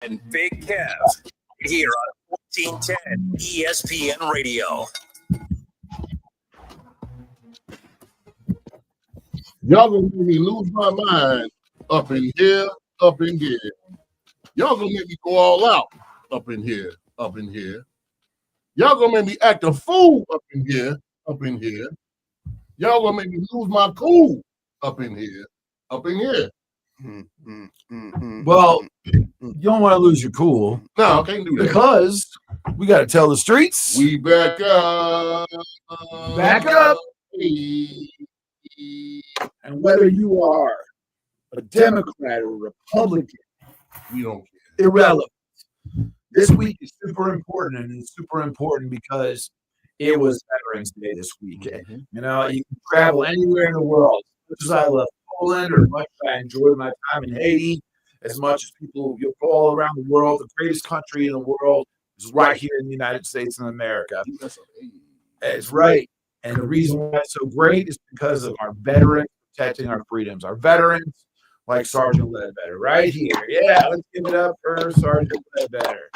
and Big Kev here on 1410 ESPN Radio. Y'all gonna make me lose my mind up in here, up in here. Y'all gonna make me go all out up in here, up in here. Y'all gonna make me act a fool up in here, up in here. Y'all gonna make me lose my cool up in here, up in here. Well, you don't want to lose your cool. No, I can't do that. Because we got to tell the streets. We back up. Back up. And whether you are a Democrat or Republican, we don't care. Irrelevant. This week is super important, and it's super important because it was Veterans Day this week. You know, you can travel anywhere in the world. As much as I love Poland, or as much as I enjoyed my time in Haiti, as much as people go all around the world, the greatest country in the world is right here in the United States of America. That's right. And the reason why it's so great is because of our veterans protecting our freedoms. Our veterans, like Sergeant Ledbetter, right here. Yeah, let's give it up for Sergeant Ledbetter.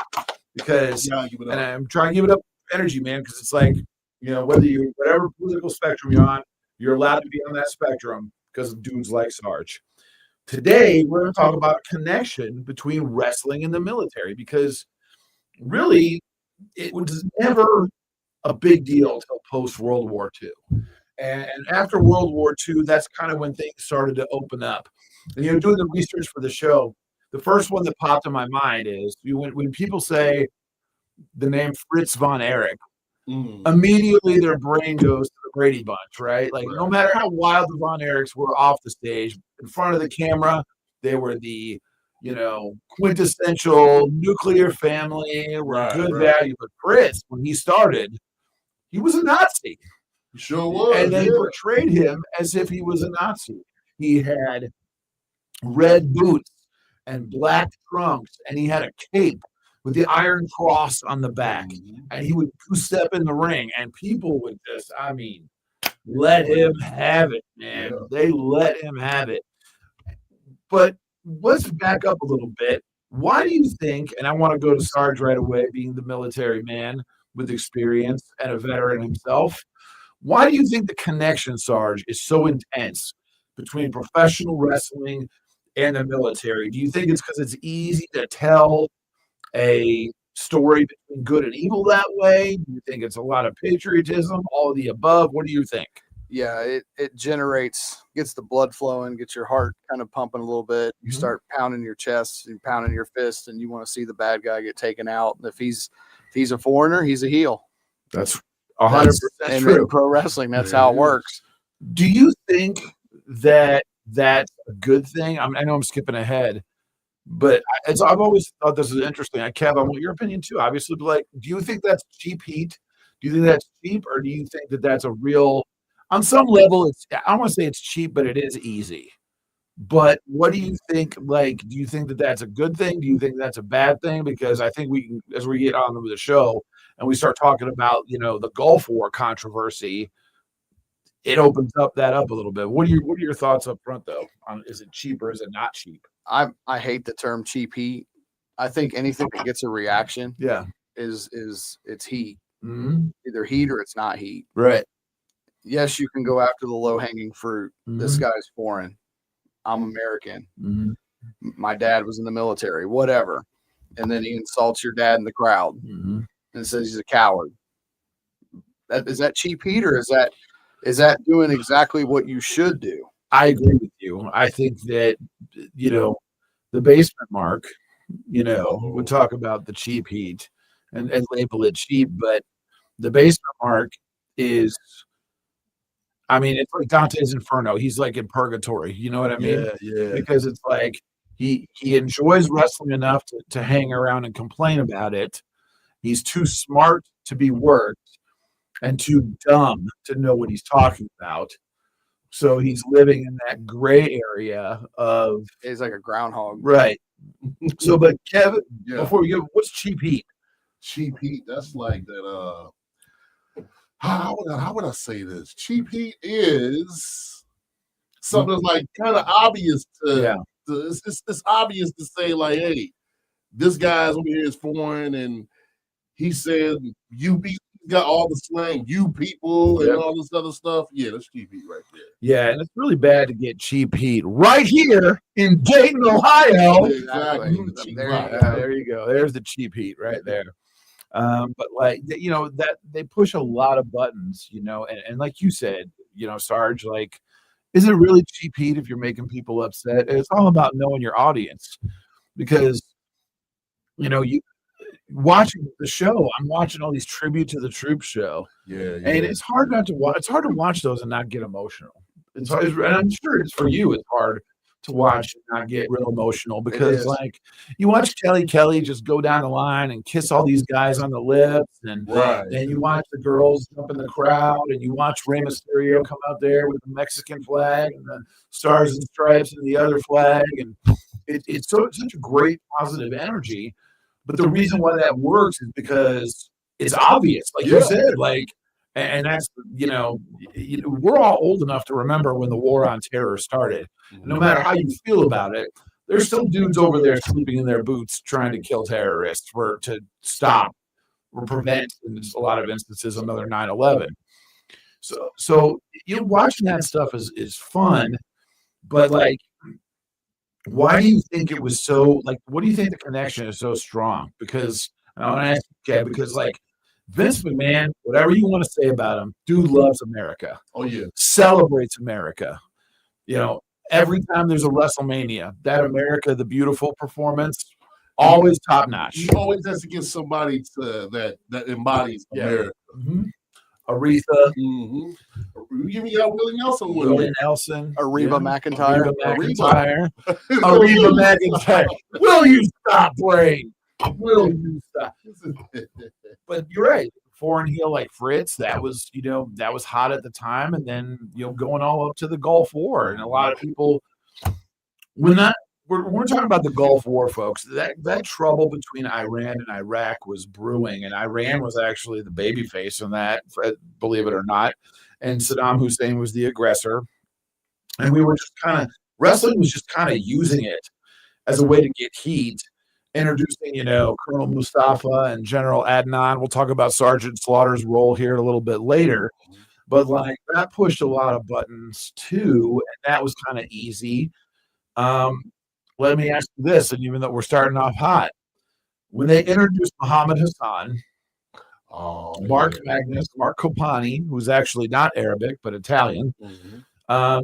Because, and I'm trying to give it up energy, man, because it's like, you know, whether you're whatever political spectrum you're on, you're allowed to be on that spectrum because of dudes like Sarge. Today, we're going to talk about a connection between wrestling and the military, because really, it was never a big deal until post-World War II. And after World War II, that's kind of when things started to open up. And, you know, doing the research for the show, the first one that popped in my mind is when people say the name Fritz von Erich, immediately their brain goes to the Brady Bunch, right? Like, no matter how wild the Von Erichs were off the stage, in front of the camera, they were the, you know, quintessential nuclear family, were good value. But Fritz, when he started, he was a Nazi. He sure was. And they portrayed him as if he was a Nazi. He had red boots and black trunks, and he had a cape with the Iron Cross on the back. And he would two-step in the ring, and people would just, I mean, let him have it, man. They let him have it. But let's back up a little bit. Why do you think, and I want to go to Sarge right away, being the military man with experience and a veteran himself, why do you think the connection, Sarge, is so intense between professional wrestling and the military? Do you think it's because it's easy to tell a story between good and evil that way? Do you think it's a lot of patriotism, all of the above? What do you think? Yeah, it gets the blood flowing, gets your heart kind of pumping a little bit. You start pounding your chest and pounding your fist, and you want to see the bad guy get taken out. And if he's a foreigner, he's a heel. That's 100% true. In pro wrestling, that's how it works. Do you think that that's a good thing? I know I'm skipping ahead, but I've always thought this is interesting. Kev, I want your opinion too, obviously. But like, do you think that's cheap heat? Do you think that's cheap, or do you think that that's a real? On some level, I don't want to say it's cheap, but it is easy. But what do you think? Like, do you think that that's a good thing? Do you think that's a bad thing? Because I think we, as we get on with the show and we start talking about, you know, the Gulf War controversy, it opens that up a little bit. What are your thoughts up front, though? On is it cheap or is it not cheap? I hate the term cheap heat. I think anything that gets a reaction, is it's heat. Either heat or it's not heat. Right. Yes, you can go after the low hanging fruit. This guy's foreign. I'm American. My dad was in the military. Whatever. And then he insults your dad in the crowd and says he's a coward. Is that cheap heat, or is that doing exactly what you should do? I agree with you. I think that, you know, the basement mark, you know, we talk about the cheap heat and label it cheap, but the basement mark is, I mean, it's like Dante's Inferno. He's like in purgatory. You know what I mean? Yeah. Because it's like he enjoys wrestling enough to hang around and complain about it. He's too smart to be worked and too dumb to know what he's talking about. So he's living in that gray area of. He's like a groundhog. Right. So, but Kevin, before we go, what's cheap heat? Cheap heat, that's like that. How would I say this? Cheap heat is something that's like kind of obvious to. It's obvious to say like, hey, this guy's over here is foreign, and he said you be got all the slang, you people, and all this other stuff. Yeah, that's cheap heat right there. Yeah, and it's really bad to get cheap heat right here in Dayton, Ohio. Exactly. There you go. There's the cheap heat right there. But like that they push a lot of buttons, and like you said, Sarge, like, is it really cheap heat if you're making people upset? It's all about knowing your audience, because you watching the show, I'm watching all these tribute to the troops show, and it's hard not to watch. It's hard to watch those and not get emotional. It's hard, and I'm sure it's for you. It's hard to watch and not get real emotional, because like you watch Kelly just go down the line and kiss all these guys on the lips, and you watch the girls jump in the crowd, and you watch Rey Mysterio come out there with the Mexican flag and the stars and stripes and the other flag, and it's such a great positive energy. But the reason why that works is because it's obvious, like you said, like, and that's, we're all old enough to remember when the war on terror started. No matter how you feel about it, there's still dudes over there sleeping in their boots trying to kill terrorists to stop or prevent, in a lot of instances, another 9/11. So watching that stuff is fun, but like, why do you think it was so, like, what do you think the connection is so strong? Because I want to ask you, Kev, because like Vince McMahon, whatever you want to say about him, dude loves America. Oh yeah, celebrates America. Every time there's a WrestleMania, that America the Beautiful performance, always top notch. He always has to get somebody that embodies America. Mm-hmm. Aretha. Mm-hmm. You give me Willie Nelson. Willie Nelson. Ariba McIntyre. Ariba McIntyre. Will you stop, Brain? Will you stop? But you're right. Foreign heel like Fritz, that was hot at the time, and then going all up to the Gulf War, and a lot of people, we're talking about the Gulf War, folks. That trouble between Iran and Iraq was brewing, and Iran was actually the babyface in that, believe it or not, and Saddam Hussein was the aggressor, and we were just wrestling was just kind of using it as a way to get heat. Introducing, Colonel Mustafa and General Adnan. We'll talk about Sergeant Slaughter's role here a little bit later. But like that pushed a lot of buttons too, and that was kind of easy. Let me ask you this, and even though we're starting off hot, when they introduced Muhammad Hassan, Mark Copani, who's actually not Arabic but Italian, why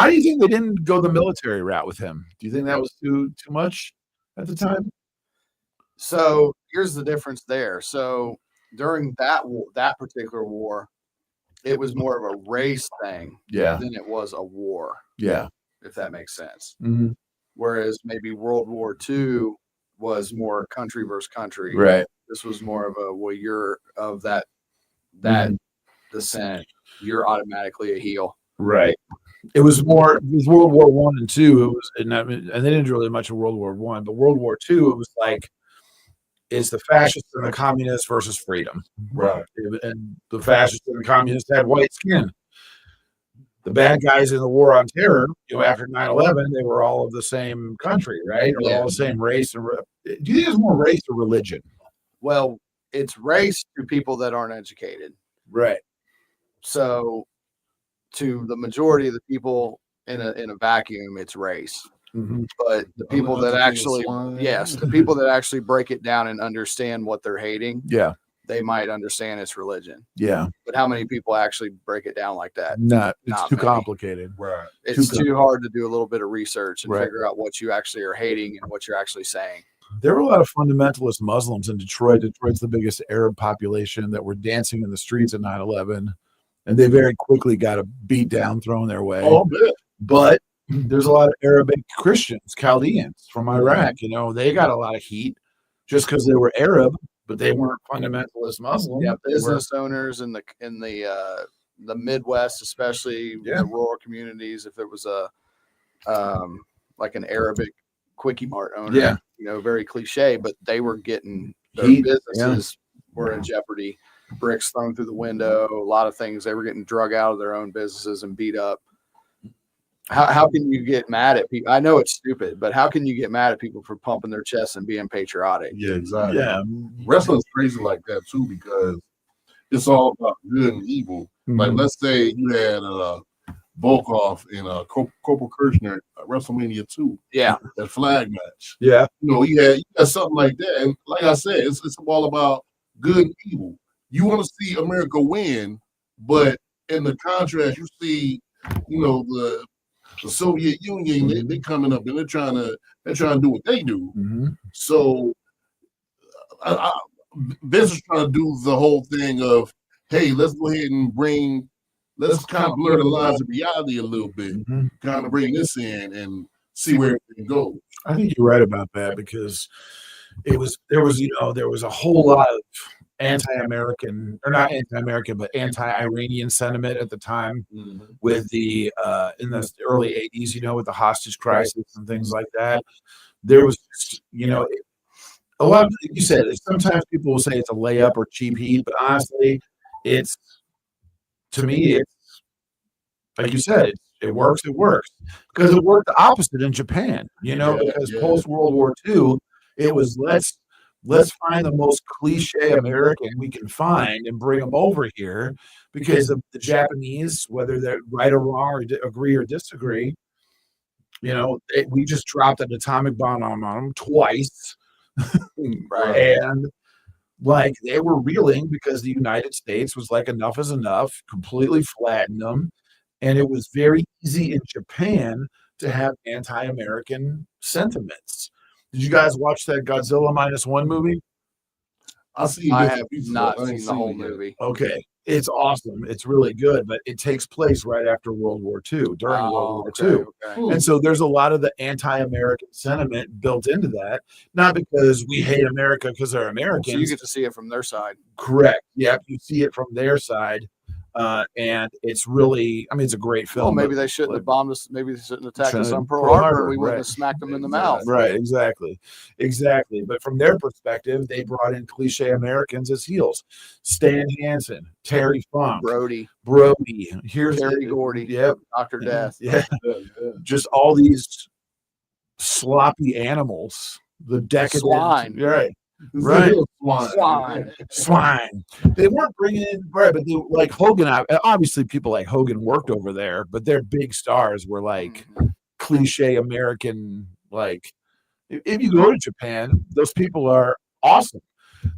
do you think they didn't go the military route with him? Do you think that was too much at the time? So here's the difference there. So during that particular war, it was more of a race thing than it was a war. Yeah. If that makes sense. Mm-hmm. Whereas maybe World War II was more country versus country. Right. This was more of you're of that descent, you're automatically a heel. Right. It was World War One and Two. It was, and they didn't do really much of World War One, but World War Two, it was like, it's the fascists and the communists versus freedom. Right. And the fascists and the communists had white skin. The bad guys in the war on terror, after 9/11, they were all of the same country, right? Or all the same race. Do you think it's more race or religion? Well, it's race to people that aren't educated. Right. So to the majority of the people in a vacuum, it's race. Mm-hmm. But the people that actually break it down and understand what they're hating, they might understand it's religion. Yeah. But how many people actually break it down like that? It's too complicated. Right. It's too hard to do a little bit of research and figure out what you actually are hating and what you're actually saying. There were a lot of fundamentalist Muslims in Detroit. Detroit's the biggest Arab population that were dancing in the streets at 9/11. And they very quickly got a beat down thrown their way. Oh, but there's a lot of Arabic Christians, Chaldeans from Iraq. They got a lot of heat just because they were Arab, but they weren't fundamentalist Muslim. Yeah, business owners in the Midwest, especially the rural communities. If it was like an Arabic quickie mart owner, very cliche, but they were getting their businesses were in jeopardy. Bricks thrown through the window, a lot of things. They were getting drug out of their own businesses and beat up. How can you get mad at people? I know it's stupid, but how can you get mad at people for pumping their chests and being patriotic? Yeah, exactly. Yeah. Wrestling's crazy like that too because it's all about good and evil. Like, let's say you had Volkov and Corporal Kirchner at WrestleMania 2. Yeah. That flag match. Yeah. You know, you had something like that. And like I said, it's all about good and evil. You want to see America win, but in the contrast, you see, you know, the Soviet Union, they coming up and they're trying to do what they do. So Vince is trying to do the whole thing of, hey, let's go ahead and let's kind of blur the lines of reality a little bit, kind of bring this in and see where it goes. I think you're right about that because there was a whole lot of anti-American, or not anti-American, but anti-Iranian sentiment at the time with the in the early 80s, you know, with the hostage crisis and things like that. There was, you know, a lot of, you said, sometimes people will say it's a layup or cheap heat, but honestly, to me, it's like you said, it works because it worked the opposite in Japan, you know, because post World War II, it was let's find the most cliche American we can find and bring them over here because the Japanese, whether they're right or wrong or agree or disagree, you know, we just dropped an atomic bomb on them twice. And like they were reeling because the United States was like, enough is enough, completely flattened them. And it was very easy in Japan to have anti-American sentiments. Did you guys watch that Godzilla -1 movie? I have not seen the whole movie. Okay. It's awesome. It's really good, but it takes place right after World War II, during World War II. Okay. And so there's a lot of the anti-American sentiment built into that, not because we hate America because they're Americans. So you get to see it from their side. Correct. Yep. You see it from their side. And it's really, I mean, it's a great film. Well, maybe they shouldn't have bombed us. Maybe they shouldn't have attacked us on Pearl Harbor. We wouldn't have smacked them in the mouth. Right. Exactly. But from their perspective, they brought in cliche Americans as heels. Stan Hansen, Terry Funk, Brody. Here's Terry Gordy. Yep. Dr. Death. Yeah. Just all these sloppy animals. The decadent Swine. Right. Right. Swine. They weren't bringing in, right, but they, like Hogan, obviously people like Hogan worked over there, but their big stars were like cliche American. Like, if you go to Japan, those people are awesome.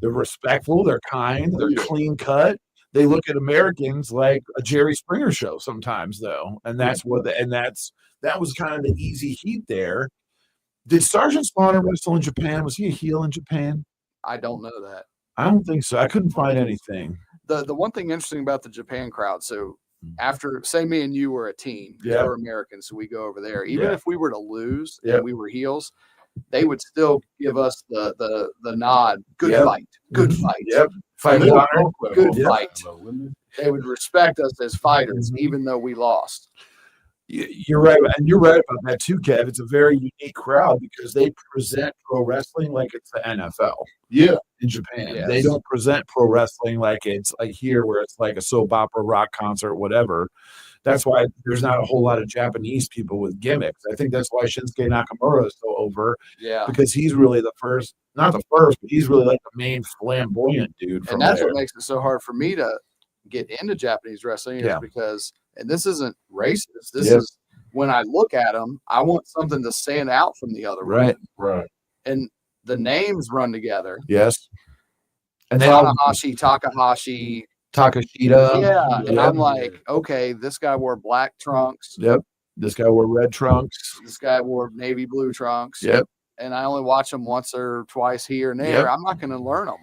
They're respectful, they're kind, they're clean cut. They look at Americans like a Jerry Springer show sometimes, though, and that's what that was kind of the easy heat there. Did Sergeant Slaughter wrestle in Japan? Was he a heel in Japan? I don't know that. I don't think so. I couldn't find anything. The one thing interesting about the Japan crowd, so after, say me and you were a team, we're Americans, so we go over there. Even if we were to lose and we were heels, they would still give us the nod. Good fight. Good fight. Fight with honor. Good fight. They would respect us as fighters, even though we lost. You're right, and you're right about that too, Kev. It's a very unique crowd because they present pro wrestling like it's the NFL. Yeah, in Japan, they don't present pro wrestling like it's like here, where it's like a soap opera, rock concert, whatever. That's why there's not a whole lot of Japanese people with gimmicks. I think that's why Shinsuke Nakamura is so over. Yeah, because he's really the first, not the first, but he's really like the main flamboyant dude. And that's what makes it so hard for me to get into Japanese wrestling is because. And this isn't racist. This is when I look at them, I want something to stand out from the other one. Right. And the names run together. Yes. And Tanahashi, Takahashi, Takashita. Yeah. And I'm like, okay, this guy wore black trunks. Yep. This guy wore red trunks. This guy wore navy blue trunks. Yep. And I only watch them once or twice here and there. Yep. I'm not going to learn them.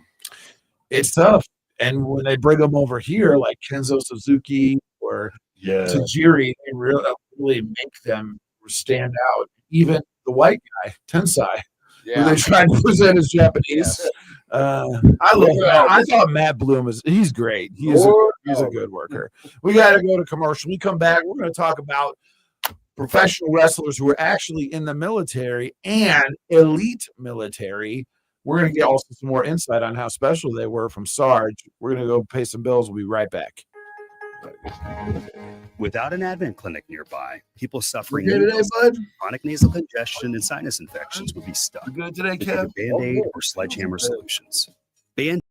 It's tough. And when they bring them over here, like Kenzo Suzuki or Tajiri, they really make them stand out. Even the white guy, Tensai, who they try to present as Japanese. I love that. I thought Matt Bloom he's great. He's a good worker. We got to go to commercial. We come back. We're going to talk about professional wrestlers who are actually in the military and elite military. We're going to get also some more insight on how special they were from Sarge. We're going to go pay some bills. We'll be right back. Without an Advent clinic nearby, people suffering You good today, bud? chronic nasal congestion and sinus infections would be stuck. You good today, With Kev? either Band-Aid or Sledgehammer solutions. Band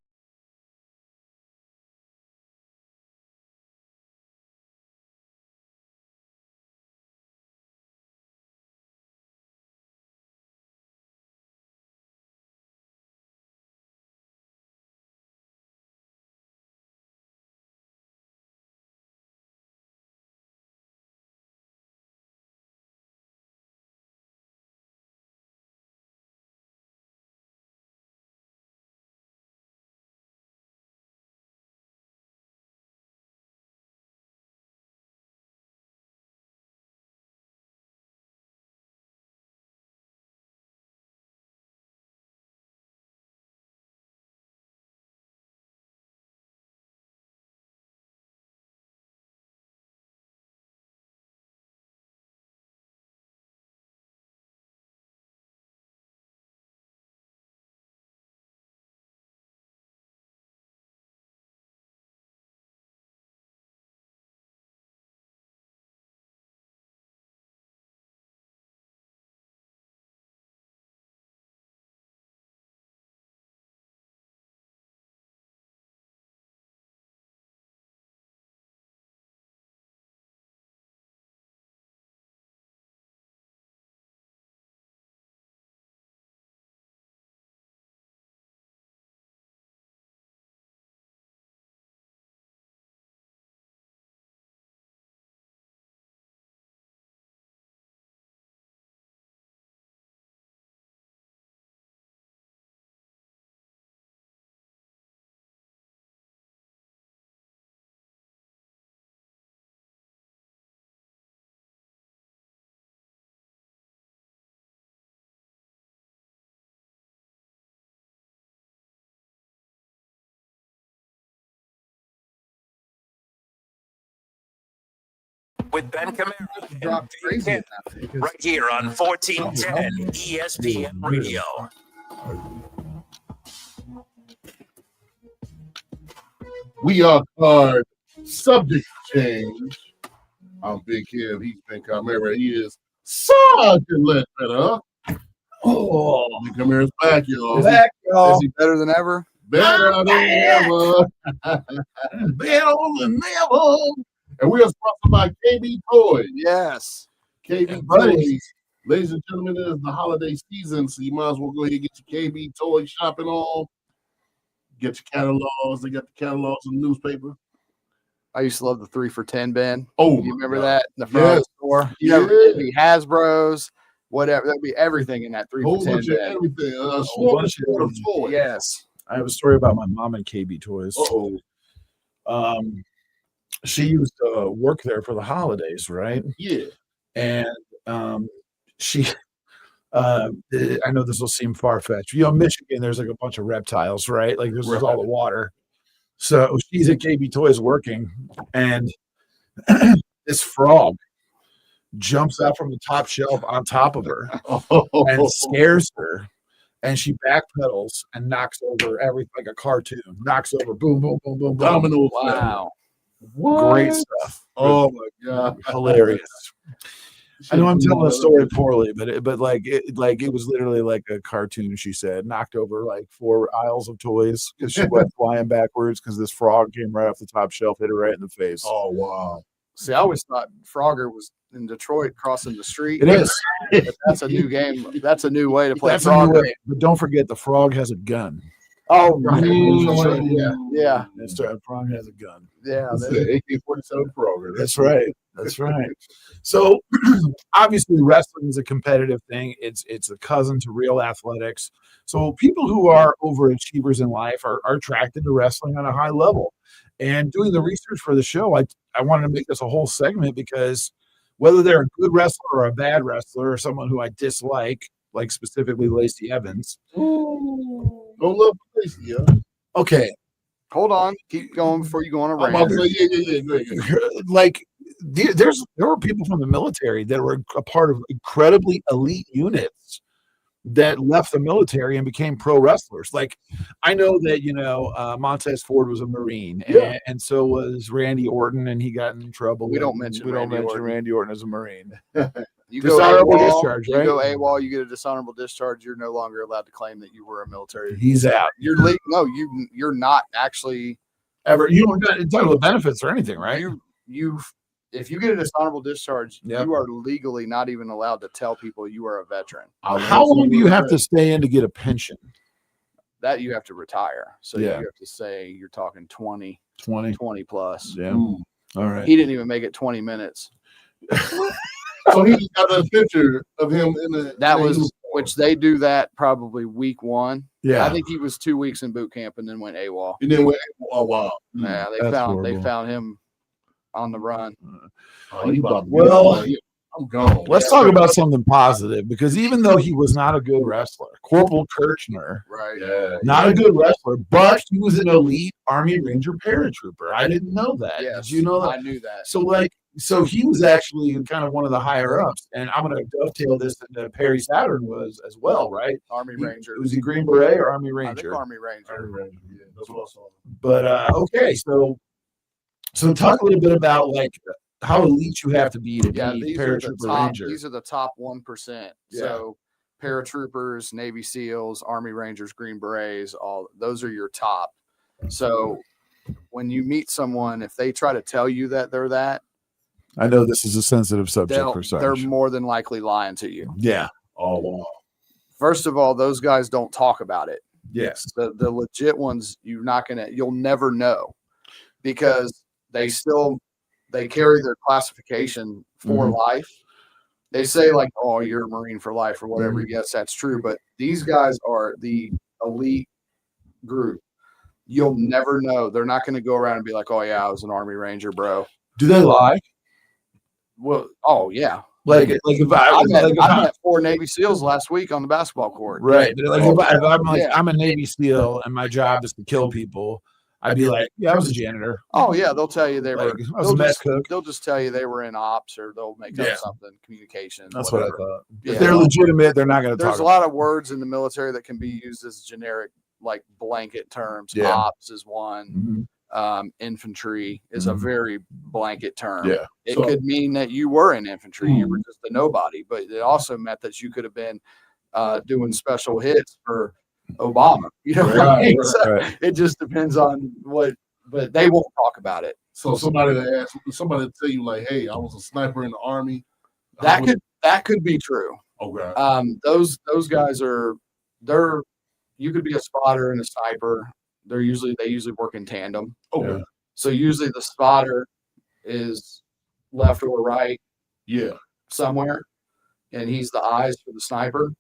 with Ben Kimera Dropped and Big crazy Kev, at that thing. right here on 1410 ESPN Radio. We are card subject change. I'm Big Kev. He's been Kimera. He is Sergeant Ledbetter. Oh, Big Kimera's back, y'all. back, y'all. Is he better than ever? Better than ever. Better than ever. And we are sponsored by KB Toys. Yes. KB buddy. Toys. Ladies and gentlemen, it is the holiday season, so you might as well go ahead and get your KB Toys shopping on. Get your catalogs. They got the catalogs in the newspaper. I used to love the 3 for $10, Ben. Oh, You my remember God. that in the front of Yes. the store? You Yeah. know, it'd be Hasbro's, whatever. There'd be everything in that 3 Whole for $10, bunch of Ben. everything. bunch Smorgasbord of toys. Yes. I have a story about my mom and KB Toys. Uh-oh. She used to work there for the holidays, right? Yeah. And she, I know this will seem far fetched. You know, Michigan, there's like a bunch of reptiles, right? Like this is all the water. So she's at KB Toys working, and this frog jumps out from the top shelf on top of her and scares her. And she backpedals and knocks over everything like a cartoon. Knocks over, boom, boom, boom, boom, boom. Domino. Wow. What? Great stuff. Oh my God. Hilarious. I know I'm telling the story poorly, but it was literally like a cartoon. She said knocked over like 4 aisles of toys because she went flying backwards because this frog came right off the top shelf, hit her right in the face. Oh wow. See, I always thought Frogger was in Detroit crossing the street. It is. But that's a new game. That's a new way to play That's a new Frogger. way. But don't forget, the frog has a gun. Oh, right. Yeah, Yeah. the frog has a gun. Yeah. It's the AK-47 Frogger. That's right. That's right. So obviously wrestling is a competitive thing. It's a cousin to real athletics. So people who are overachievers in life are attracted to wrestling on a high level. And doing the research for the show, I wanted to make this a whole segment because whether they're a good wrestler or a bad wrestler or someone who I dislike, like specifically Lacey Evans. Don't love Lacey, yeah. Okay. Hold on. Keep going before you go on a I'm about rant. to say, yeah. Go ahead. Like there were people from the military that were a part of incredibly elite units that left the military and became pro wrestlers. Like I know that Montez Ford was a Marine, and so was Randy Orton, and he got in trouble. We don't mention Randy Orton as a Marine. You Dishonorable go AWOL, discharge, right? You go AWOL, you get a dishonorable discharge. You're no longer allowed to claim that you were a military. He's out. You're not actually ever. You don't entitled to benefits or anything, right? If you get a dishonorable discharge, Yep. you are legally not even allowed to tell people you are a veteran. How long do you have to stay in to get a pension? That you have to retire. So Yeah. you have to say you're talking 20 plus. Yeah. All right. He didn't even make it 20 minutes. So he got a picture of him in the. Which they do that probably week 1. Yeah. I think he was 2 weeks in boot camp and then went AWOL. And then went, oh wow. Yeah, they found him on the run. Oh, he about to Well, I'm gone. Let's talk about something positive, because even though he was not a good wrestler, Corporal Kirchner, Right. Yeah. not a good wrestler, but he was an elite Army Ranger paratrooper. I didn't know that. Yes, Did you know that? I knew that. So he was actually kind of one of the higher ups, and I'm going to dovetail this into Perry Saturn was as well, right? Army Ranger. Was he Green Beret or Army I think Ranger? Army Ranger. Yeah, that's what I saw. But okay, so talk a little bit about like how elite you have to be to be paratrooper ranger. These are the top 1%. Yeah. So paratroopers, Navy SEALs, Army Rangers, Green Berets, all those are your top. So when you meet someone, if they try to tell you that they're that, I know this is a sensitive subject for they're Sarge. more than likely lying to you. Yeah. Oh wow. First of all, those guys don't talk about it. Yes. The legit ones, you'll never know, because they carry their classification for life. They say like, oh, you're a Marine for life or whatever. Yes, that's true. But these guys are the elite group. You'll never know. They're not going to go around and be like, oh yeah, I was an Army Ranger, bro. Do they lie? Well, oh yeah. Like if I met 4 Navy SEALs last week on the basketball court. right. Like if I'm like I'm a Navy SEAL and my job is to kill people, I'd be like, yeah, I was a janitor. Oh yeah, they'll tell you they were. I was a mess cook. They'll just tell you they were in ops, or they'll make up something, communication. That's whatever. what I thought. Yeah. If they're legitimate, they're not going to talk. There's a lot of words in the military that can be used as generic, like blanket terms. Yeah. Ops is one. Infantry is a very blanket term. Yeah. It could mean that you were in infantry, you were just a nobody, but it also meant that you could have been doing special hits for Obama. You know what I mean? So it just depends on what, but they won't talk about it. So somebody tell you like, hey, I was a sniper in the Army. That could be true. Okay. Those guys you could be a spotter and a sniper. They usually work in tandem. Okay. So usually the spotter is left or right. Yeah. Somewhere, and he's the eyes for the sniper.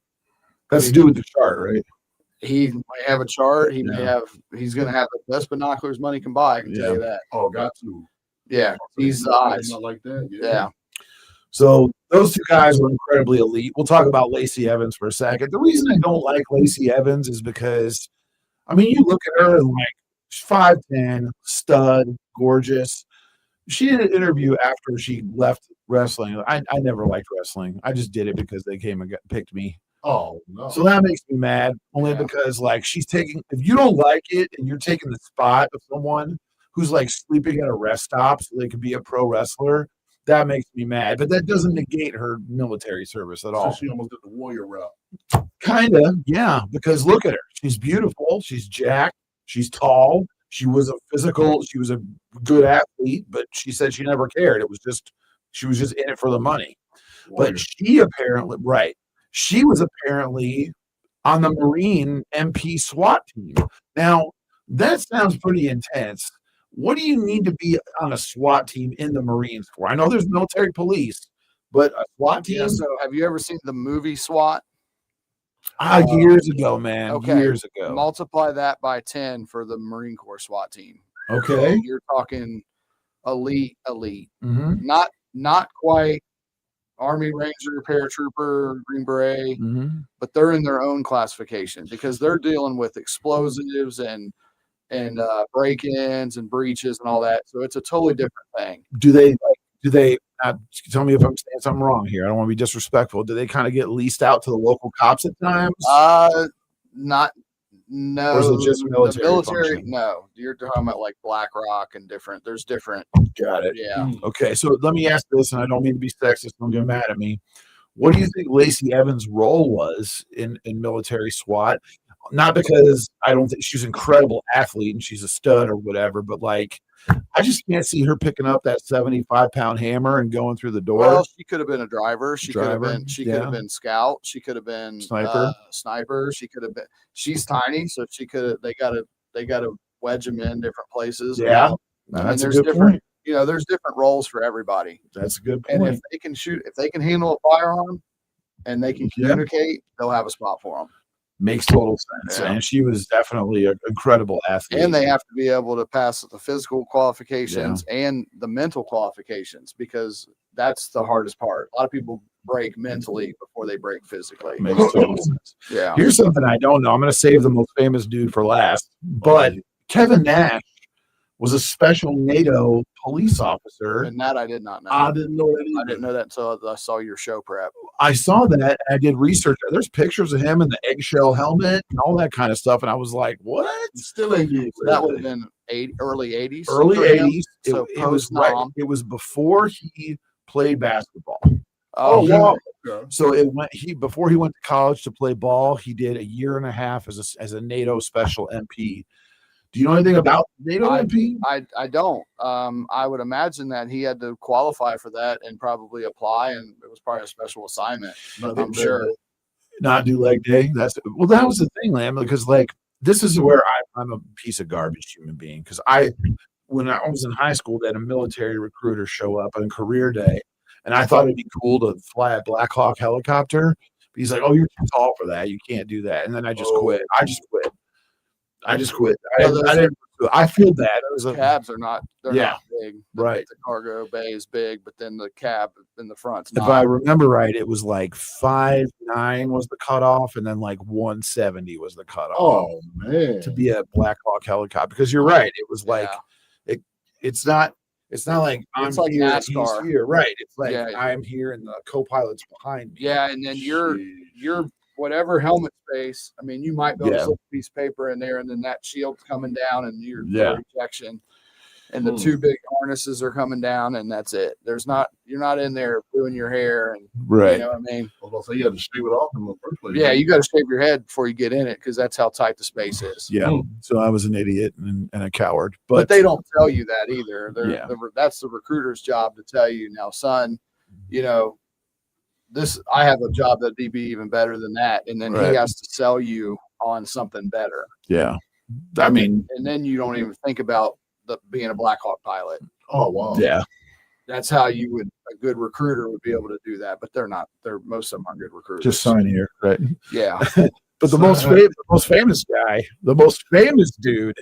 That's to do with the chart, right? He might have a chart. He's going to have the best binoculars money can buy. I can tell you that. Oh, got to. Yeah, he's the eyes. Not like that. Yeah. So those two guys were incredibly elite. We'll talk about Lacey Evans for a second. The reason I don't like Lacey Evans is because, I mean, you look at her and like she's 5'10", stud, gorgeous. She did an interview after she left wrestling. I never liked wrestling. I just did it because they came and picked me. Oh no. So that makes me mad, only because like she's taking, if you don't like it and you're taking the spot of someone who's like sleeping at a rest stop so they could be a pro wrestler, that makes me mad. But that doesn't negate her military service at all. So she almost did the warrior route. Kind of, yeah, because look at her. She's beautiful. She's jacked. She's tall. She was a good athlete, but she said she never cared. She was just in it for the money. Warrior. But she was apparently on the Marine MP SWAT team. Now, that sounds pretty intense. What do you need to be on a SWAT team in the Marines for? I know there's military police, but a SWAT team? Yeah, so have you ever seen the movie SWAT? Years ago, man. Okay. Years ago. Multiply that by 10 for the Marine Corps SWAT team. Okay. You're talking elite. Mm-hmm. Not quite Army Ranger, paratrooper, Green Beret, Mm-hmm. but they're in their own classification because they're dealing with explosives and break-ins and breaches and all that. So it's a totally different thing. Do they do they tell me if I'm saying something wrong here? I don't want to be disrespectful. Do they kind of get leased out to the local cops at times? Not no. Or is it just military the military? function? No, you're talking about like BlackRock and different. There's different. Got it. Yeah. Okay, so let me ask this, and I don't mean to be sexist. Don't get mad at me. What do you think Lacey Evans' role was in military SWAT? Not because I don't think she's an incredible athlete and she's a stud or whatever, but like I just can't see her picking up that 75-pound hammer and going through the door. Well, she could have been a driver. She could have Driver, been. She yeah. could have been scout. She could have been Sniper. Sniper. She could have been. She's tiny, so she could. They got to wedge them in different places. Yeah, that's a good point. You know, there's different roles for everybody. That's a good point. And if they can shoot, if they can handle a firearm, and they can communicate, they'll have a spot for them. Makes total sense. Yeah. And she was definitely an incredible athlete. And they have to be able to pass the physical qualifications and the mental qualifications, because that's the hardest part. A lot of people break mentally before they break physically. Makes total sense. Yeah. Here's something I don't know. I'm going to save the most famous dude for last. But Kevin Nash was a special NATO police officer. And that I did not know. I didn't know that either. I didn't know that until I saw your show prep. I saw that. And I did research. There's pictures of him in the eggshell helmet and all that kind of stuff. And I was like, what? Still ain't good. So that would have been early 80s. Early for him. 80s. So It was right. post-Nam. It was before he played basketball. Oh, wow. So it went. Before he went to college to play ball, he did a year and a half as a NATO special MP. Do you know anything about NATO MP? I don't. I would imagine that he had to qualify for that and probably apply, and it was probably a special assignment. I'm sure. Not do leg day. That was the thing, Lamb, because like this is where I'm a piece of garbage human being. Because when I was in high school, they had a military recruiter show up on career day, and I thought it'd be cool to fly a Black Hawk helicopter. But he's like, "Oh, you're too tall for that. You can't do that." And then I just quit. I just quit. I feel bad. Those cabs are not. They're not big. Right. The cargo bay is big, but then the cab in the front's If I remember right, it was like 5'9" was the cutoff, and then like 170 was the cutoff. Oh man, to be a Black Hawk helicopter, because you're right. It was like it's not like it's like here, NASCAR. he's here, right? It's like I'm here and the co-pilot's behind me. Yeah, and then you're whatever helmet space. I mean, you might be able to slip a piece of paper in there, and then that shield's coming down, and your rejection, and the two big harnesses are coming down, and that's it. You're not in there doing your hair, and you know what I mean. I was gonna say you had to shave it off in the first place. Yeah, you got to shave your head before you get in it, because that's how tight the space is. Yeah. So I was an idiot and a coward, but they don't tell you that either. That's the recruiter's job to tell you, now, son, you know, I have a job that'd be even better than that. And then he has to sell you on something better. Yeah. I mean, and then you don't even think about being a Black Hawk pilot. Oh, wow. Yeah. That's how a good recruiter would be able to do that, but they're not. Most of them aren't good recruiters. Just sign here. Right. Yeah. But the most famous guy, the most famous dude,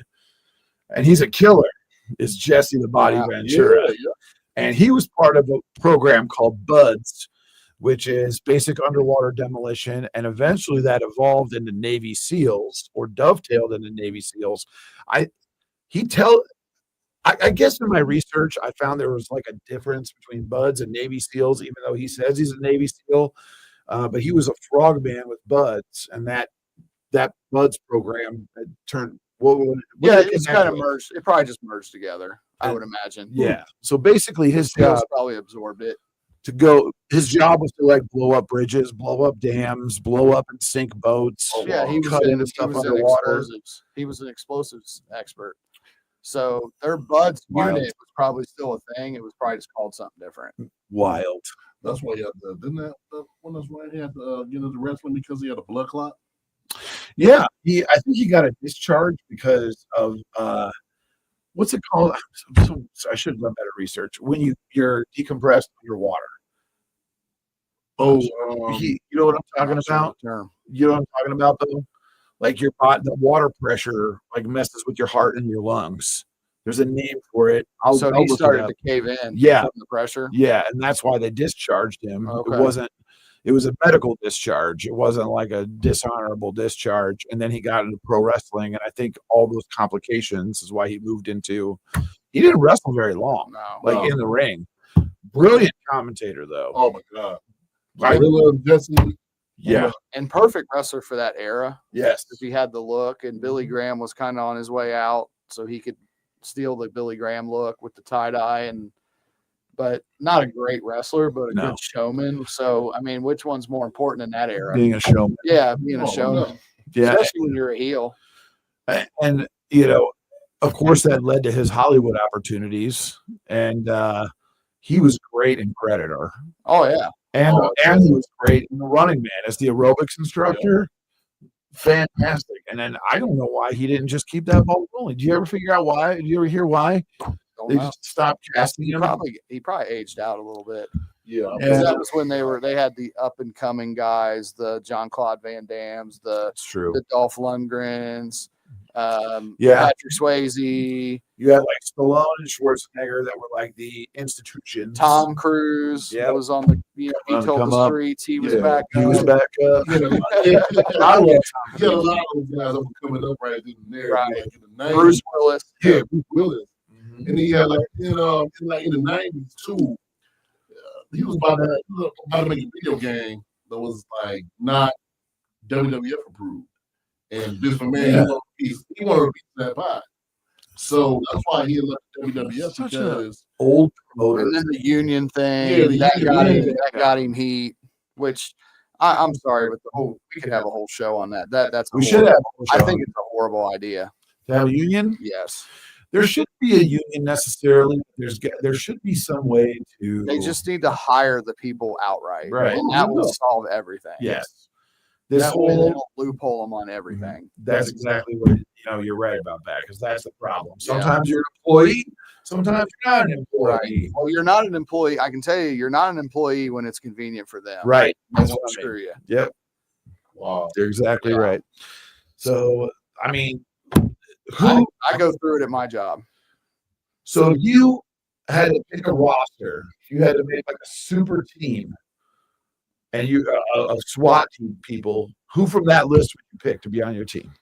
and he's a killer, is Jesse the Body Ventura. Yeah. And he was part of a program called BUDS, which is basic underwater demolition, and eventually that evolved into Navy SEALs, or dovetailed into Navy SEALs. I guess in my research, I found there was like a difference between BUDS and Navy SEALs, even though he says he's a Navy SEAL. But he was a frogman with BUDS, and that BUDS program had turned. It's kind of merged. It probably just merged together, I would imagine. Yeah. So basically, his job probably absorbed it. His job was to like blow up bridges, blow up dams, blow up and sink boats. He was cut into stuff underwater. He was an explosives expert. So their BUDS unit was probably still a thing. It was probably just called something different. Wild. That's why he had he had to get into wrestling, because he had a blood clot. Yeah, I think he got a discharge because of what's it called? I should have done better research. When you're decompressed underwater. Oh, you know what I'm talking about? You know what I'm talking about, though? Like your body, the water pressure like messes with your heart and your lungs. There's a name for it. So he started to cave in. Yeah, the pressure. Yeah, and that's why they discharged him. Okay. It was a medical discharge. It wasn't like a dishonorable discharge. And then he got into pro wrestling, and I think all those complications is why he moved into. He didn't wrestle very long, in the ring. Brilliant commentator, though. Oh my God. Gorilla Jesse. Yeah. And perfect wrestler for that era. Yes. If he had the look, and Billy Graham was kind of on his way out, so he could steal the Billy Graham look with the tie-dye, but not a great wrestler, but a good showman. So, I mean, which one's more important in that era? Being a showman. Yeah, being a showman. No. Yeah. Especially when you're a heel. And, you know, of course, that led to his Hollywood opportunities. And he was great in Predator. Oh, yeah. And he was great in The Running Man as the aerobics instructor. Fantastic. And then I don't know why he didn't just keep that ball rolling. Do you ever figure out why? Did you ever hear why? They just stopped casting him? He probably aged out a little bit. Yeah. That was when they had the up and coming guys, the Jean-Claude Van Dammes, That's true. the Dolph Lundgrens, Patrick Swayze. You had like Stallone and Schwarzenegger that were like the institutions. Tom Cruise was on the, he told the streets he was back up. He was back up. I love Tom. A lot of those guys that were coming up right in there. Right. Like in the 90s. Bruce Willis. Yeah, Bruce Willis. Mm-hmm. And he had like, in the 90s too, he was about to make a video game that was like not WWF approved. And Vince McMahon, he wanted to be that pie. So that's why he left WWF, because old promoter. And then the union thing, that got him heat, which I'm sorry, but we could have a whole show on that. We should have a whole show. I think it's a horrible idea. To have a union? Yes. There shouldn't be a union necessarily. There should be some way to. They just need to hire the people outright. Right. And that will solve everything. Yes. That way they don't loophole them on everything. That's exactly what, you're right about that, because that's the problem. Sometimes you're an employee, sometimes you're not an employee. Right. Well, you're not an employee. I can tell you, you're not an employee when it's convenient for them. Right. They won't screw you. Yep. Wow. You're exactly right. So, I mean, I go through it at my job. So you had to pick a roster. You had to make like a super team. And you of SWAT team people, who from that list would you pick to be on your team?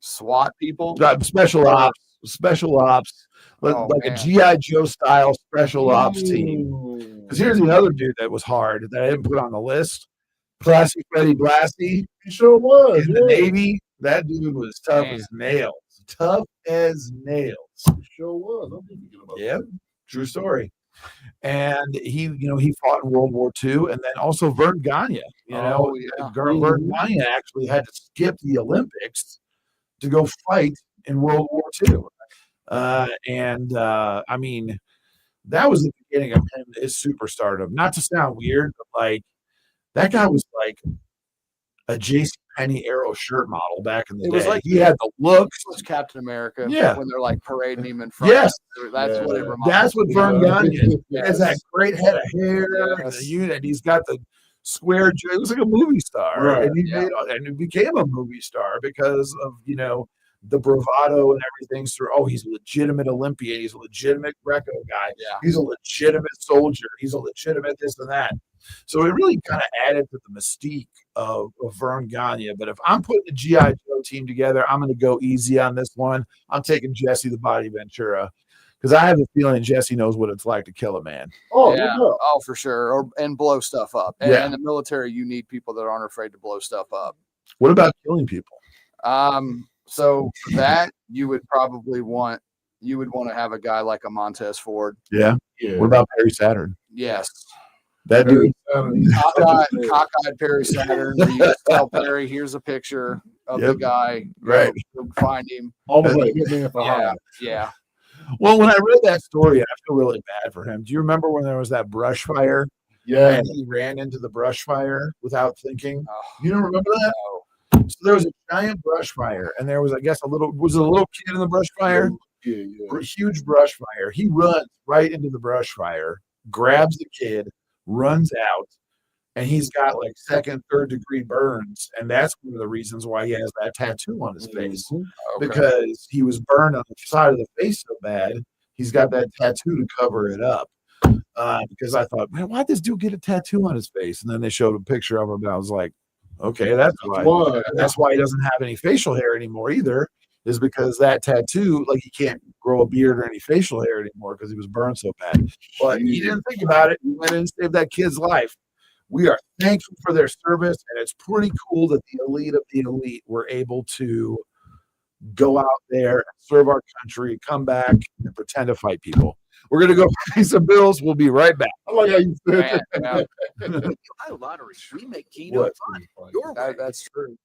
SWAT people? Special ops, like a G.I. Joe style special ops team. Because here's another dude that was hard that I didn't put on the list. Classy Freddie Blassie. He sure was. In the Navy, that dude was tough as nails. Tough as nails. He sure was. I'm thinking about that. True story. And he fought in World War II, and then also Vern Gagne. Vern Gagne actually had to skip the Olympics to go fight in World War II. I mean, that was the beginning of his superstardom. Not to sound weird, but like that guy was like a J.C. Penney Arrow shirt model back in the day. Was like he had the looks. It was Captain America. Yeah. When they're like parading him in front. Yes. That's what it reminds me. That's what Vern Gagne is. He Yes. has that great head of hair, and he's got the square jaw. He was like a movie star. Right. And he became a movie star because of, the bravado and everything. So, he's a legitimate Olympian. He's a legitimate Greco guy. Yeah. He's a legitimate soldier. He's a legitimate this and that. So it really kind of added to the mystique of Vern Gagne. But if I'm putting the G.I. Joe team together, I'm going to go easy on this one. I'm taking Jesse the Body Ventura, because I have a feeling Jesse knows what it's like to kill a man. Oh, for sure. And blow stuff up. And in the military, you need people that aren't afraid to blow stuff up. What about killing people? So for that, you would probably want to have a guy like a Montez Ford. Yeah. What about Perry Saturn? Yes. That dude. Cockeyed Perry Saturn. Where you just tell Perry, here's a picture of the guy. Right. Go find him. Almost like Hitman for hire. Yeah. Well, when I read that story, I feel really bad for him. Do you remember when there was that brush fire? Yeah. And he ran into the brush fire without thinking. Oh, You don't remember that? no. So there was a giant brush fire, and there was, I guess, a little kid in the brush fire? Yeah. A huge brush fire. He runs right into the brush fire, grabs the kid, runs out, and he's got like second, third degree burns. And that's one of the reasons why he has that tattoo on his face, because he was burned on the side of the face so bad, he's got that tattoo to cover it up. Because I thought, man, why'd this dude get a tattoo on his face? And then they showed a picture of him, and I was like, okay, that's why. That's why he doesn't have any facial hair anymore either, is because that tattoo, like he can't grow a beard or any facial hair anymore because he was burned so bad. But he didn't think about it. He went in and saved that kid's life. We are thankful for their service, and it's pretty cool that the elite of the elite were able to go out there, serve our country, come back, and pretend to fight people. We're going to go pay some bills. We'll be right back. I like how you said Man, that. iLottery. We make Keno fun. Your way. that's true.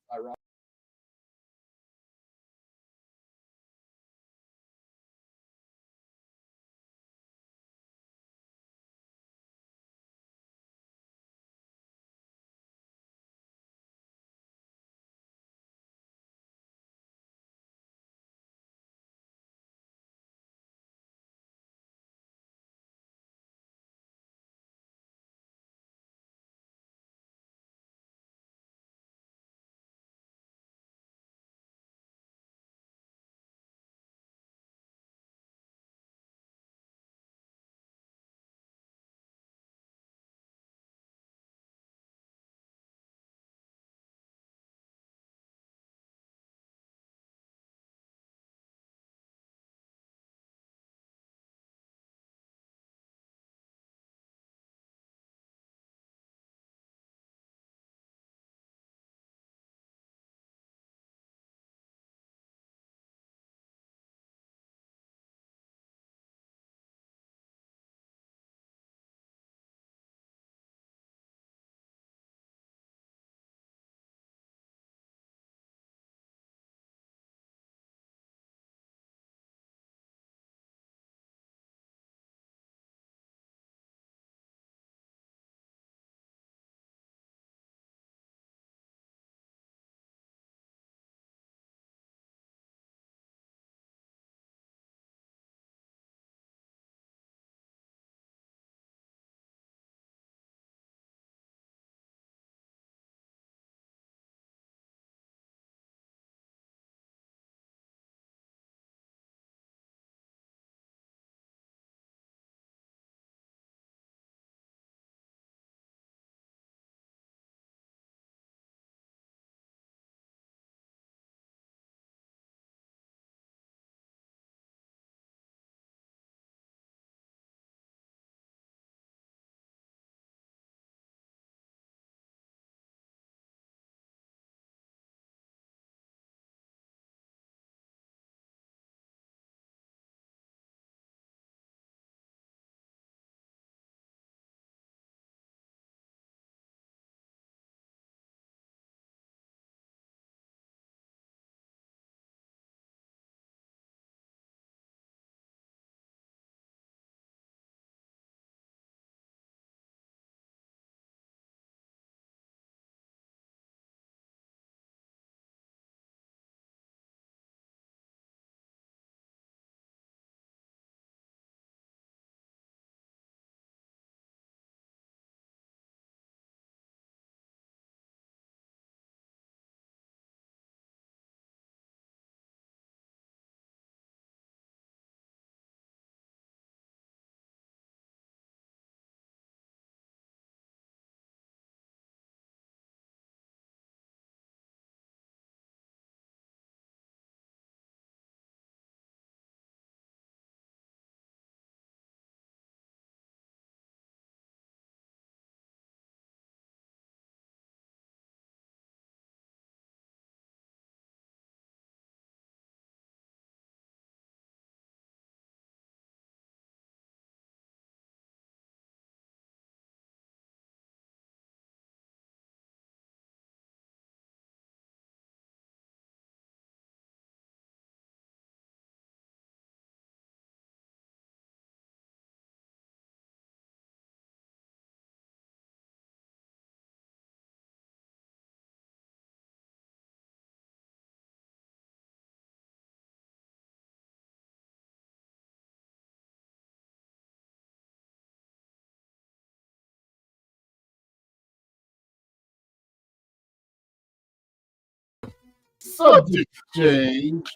Subject change.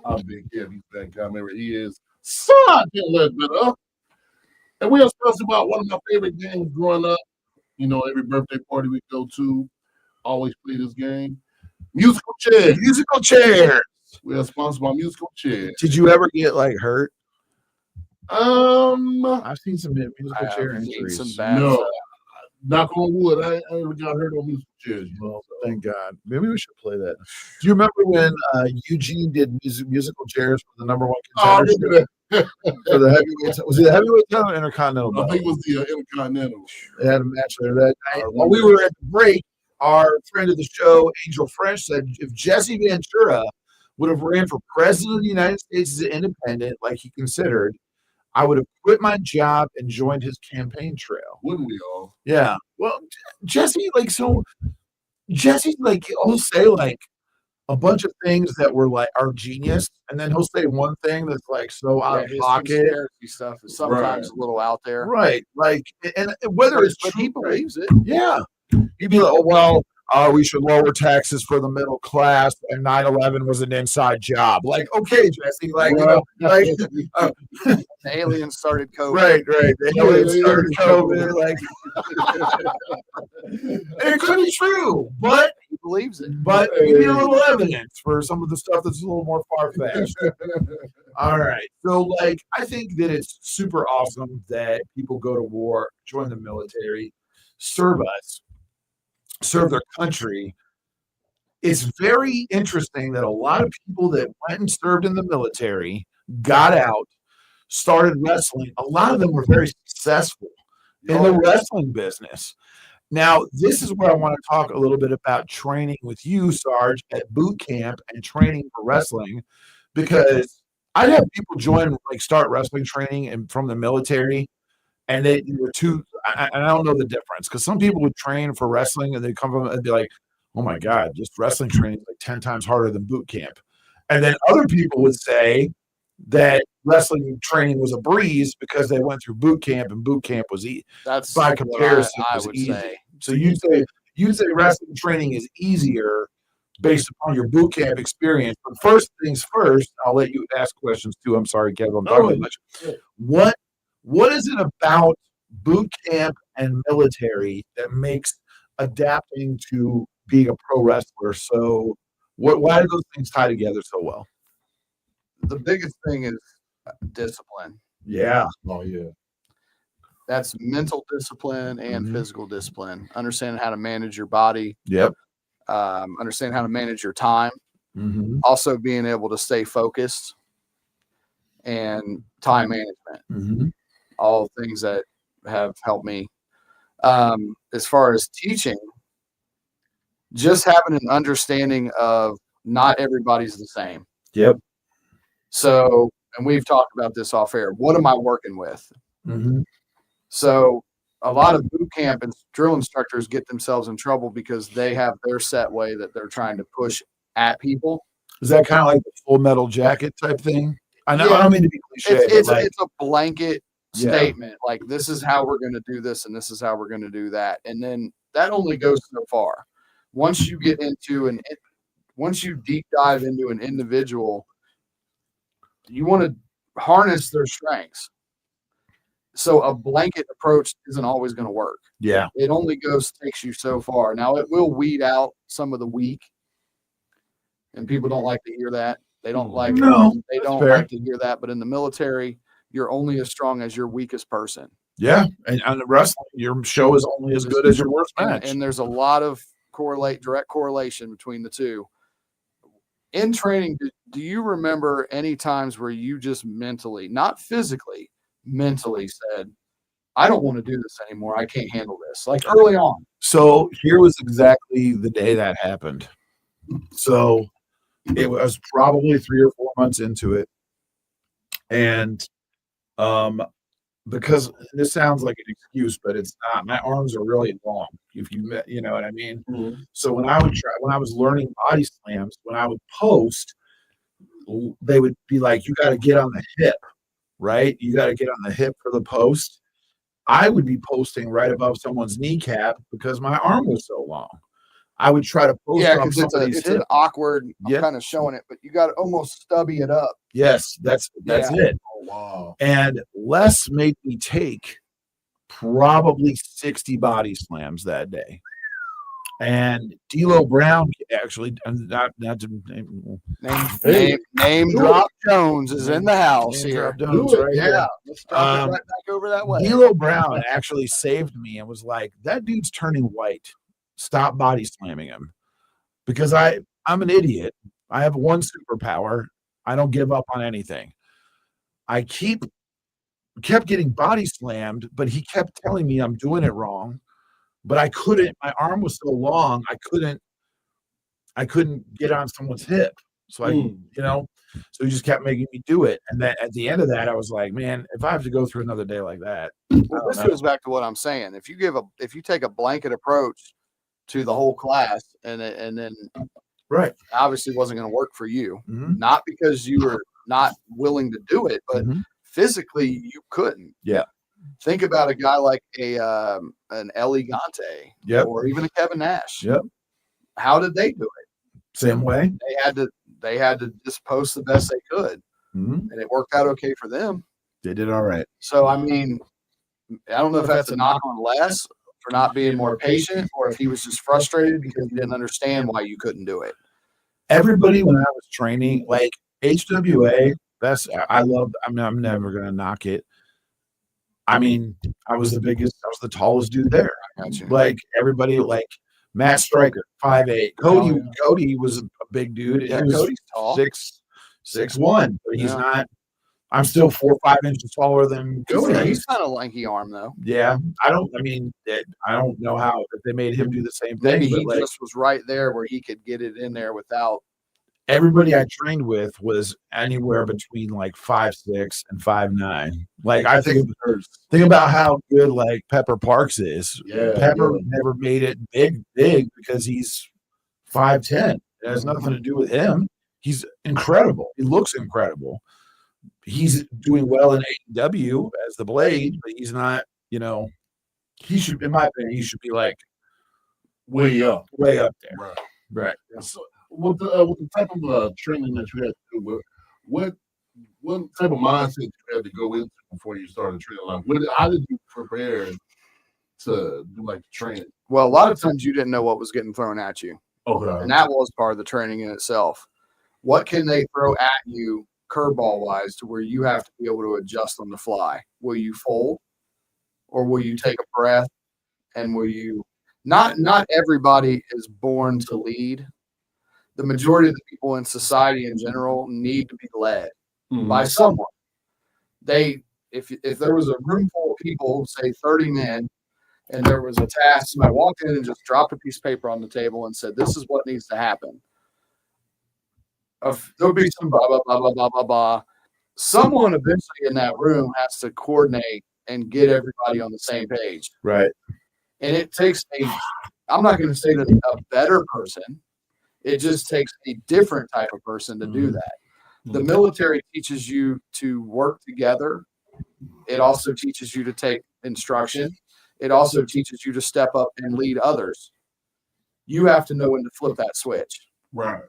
I'm Big Kev. He's back. Kimera. He is Sergeant Ledbetter. And we'll discuss about one of my favorite games growing up. You know, every birthday party we go to, always play this game. Musical chairs. Musical chairs. We are sponsored by musical chairs. Did you ever get like hurt? I've seen some musical chair injuries. Some bad no. stuff. Knock on wood. I never got hurt on musical chairs. Well, thank God. Maybe we should play that. Do you remember when Eugene did musical chairs for the number one Oh, contender look at for the heavyweight? Was it the heavyweight title or intercontinental? that. I think it was the Intercontinental. They had a match there that night. While we were at the break, our friend of the show, Angel French, said if Jesse Ventura would have ran for president of the United States as an independent, like he considered, I would have quit my job and joined his campaign trail. Wouldn't we all? Yeah. Well, Jesse, Jesse's like, he'll say like a bunch of things that were like are genius, and then he'll say one thing that's like so out of his pocket. conspiracy stuff is sometimes a little out there. Right. Like, and whether it's But true, he believes it. yeah. He'd be like, oh, well, we should lower taxes for the middle class, and 9/11 was an inside job. Like, okay, Jesse, like, The aliens started COVID. right. They know it started COVID. Like, it could be true, but He believes it. we need a little evidence for some of the stuff that's a little more far-fetched. All right. So, like, I think that it's super awesome that people go to war, join the military, serve us, serve their country. It's very interesting that a lot of people that went and served in the military, got out, started wrestling. A lot of them were very successful in the wrestling business. Now, this is where I want to talk a little bit about training with you, Sarge, at boot camp and training for wrestling, because I'd have people join, like, start wrestling training and from the military, and they were I don't know the difference, because some people would train for wrestling and they come from and be like, oh my God, just wrestling training is like 10 times harder than boot camp. And then other people would say that wrestling training was a breeze because they went through boot camp, and boot camp was easy. That's By what comparison, I was would easy. say. So you'd say wrestling training is easier based upon your boot camp experience. But first things first, I'll let you ask questions too. I'm sorry, Kev, I'm talking too much. What is it about boot camp and military that makes adapting to being a pro wrestler so? Why do those things tie together so well? The biggest thing is discipline. Yeah. Oh, yeah. That's mental discipline and Mhm. physical discipline. Understanding how to manage your body, Yep. understanding how to manage your time, Mm-hmm. also being able to stay focused, and time management. Mm-hmm. All things that have helped me. As far as teaching, just having an understanding of not everybody's the same. Yep. So, and we've talked about this off air. What am I working with? Mm-hmm. So a lot of boot camp and drill instructors get themselves in trouble because they have their set way that they're trying to push at people. Is that kind of like the Full Metal Jacket type thing? I know. Yeah. I don't mean to be cliche. It's but like, a blanket Yeah. statement. Like, this is how we're going to do this, and this is how we're going to do that. And then that only goes so far. Once you get into once you deep dive into an individual, you want to harness their strengths. So a blanket approach isn't always going to work. yeah. It only takes you so far. Now, it will weed out some of the weak, and people don't like to hear that. They don't like like to hear that. But in the military, you're only as strong as your weakest person. Yeah. And on the wrestling, your show is only as good as your worst match. And there's a lot of direct correlation between the two. In training, do you remember any times where you just mentally, not physically, mentally said, I don't want to do this anymore. I can't handle this. Like early on. So here was exactly the day that happened. So it was probably 3 or 4 months into it. And because this sounds like an excuse, but it's not. My arms are really long. If you know what I mean. Mm-hmm. So when I was learning body slams, when I would post, they would be like, "You got to get on the hip, right? You got to get on the hip for the post." I would be posting right above someone's kneecap because my arm was so long. I would try to post off because somebody's it's hip. an awkward. I'm Yeah. kind of showing it, but you got to almost stubby it up. Yes, that's it. Oh, wow. And Les made me take probably 60 body slams that day. And D'Lo Brown actually, not to Name drop Jones is in the house name here. drop Jones right Yeah, here. let's drop it right back over that way. D'Lo Brown actually saved me and was like, "That dude's turning white. Stop body slamming him." Because I'm an idiot. I have one superpower. I don't give up on anything. I kept getting body slammed, but he kept telling me I'm doing it wrong. But I couldn't. My arm was so long, I couldn't get on someone's hip. So so he just kept making me do it. And then at the end of that, I was like, man, if I have to go through another day like that, Well, this goes back to what I'm saying. If you take a blanket approach to the whole class, and then right, obviously wasn't going to work for you, Mhm. not because you were not willing to do it, but Mhm. physically you couldn't. Yeah. Think about a guy like an Elegante, Yep. or even a Kevin Nash. Yep. How did they do it? Same way. They had to just post the best they could, Mhm. and it worked out okay for them. They did all right. So I mean, I don't know if that's a knock on Les for not being more patient, or if he was just frustrated because he didn't understand why you couldn't do it. Everybody, when I was training, like HWA, I'm never gonna knock it. I mean, I was the tallest dude there. Gotcha. Like everybody, like Matt Stryker, 5'8". Cody was a big dude. Yeah, He was Cody's tall. 6'1", but he's Yeah. not. I'm still 4 or 5 inches taller than Cody. He's kind of lanky arm though. Yeah, I don't know how if they made him do the same thing. Maybe but he like, just was right there where he could get it in there without. everybody I trained with was anywhere between like 5'6" and 5'9". Like I think about how good like Pepper Parks is. Yeah, Pepper never made it big because he's 5'10". It has nothing to do with him. He's incredible. He looks incredible. He's doing well in AEW as the Blade, but he's not. He should, in my opinion, he should be like way up. there. Right. So with the type of training that you had to do, what type of mindset you had to go into before you started training? Like, how did you prepare to do like the training? Well, a lot of times you didn't know what was getting thrown at you, Okay. and that was part of the training in itself. What can they throw at you curveball wise to where you have to be able to adjust on the fly? Will you fold, or will you take a breath, and will you not everybody is born to lead. The majority of the people in society in general need to be led by someone. If there was a room full of people, say 30 men, and there was a task, somebody walked in and just dropped a piece of paper on the table and said, "This is what needs to happen." There'll be some blah, blah, blah, blah, blah, blah, blah. Someone eventually in that room has to coordinate and get everybody on the same page. Right. And it takes I'm not going to say that a better person. It just takes a different type of person to do that. The military teaches you to work together. It also teaches you to take instruction. It also teaches you to step up and lead others. You have to know when to flip that switch. Right.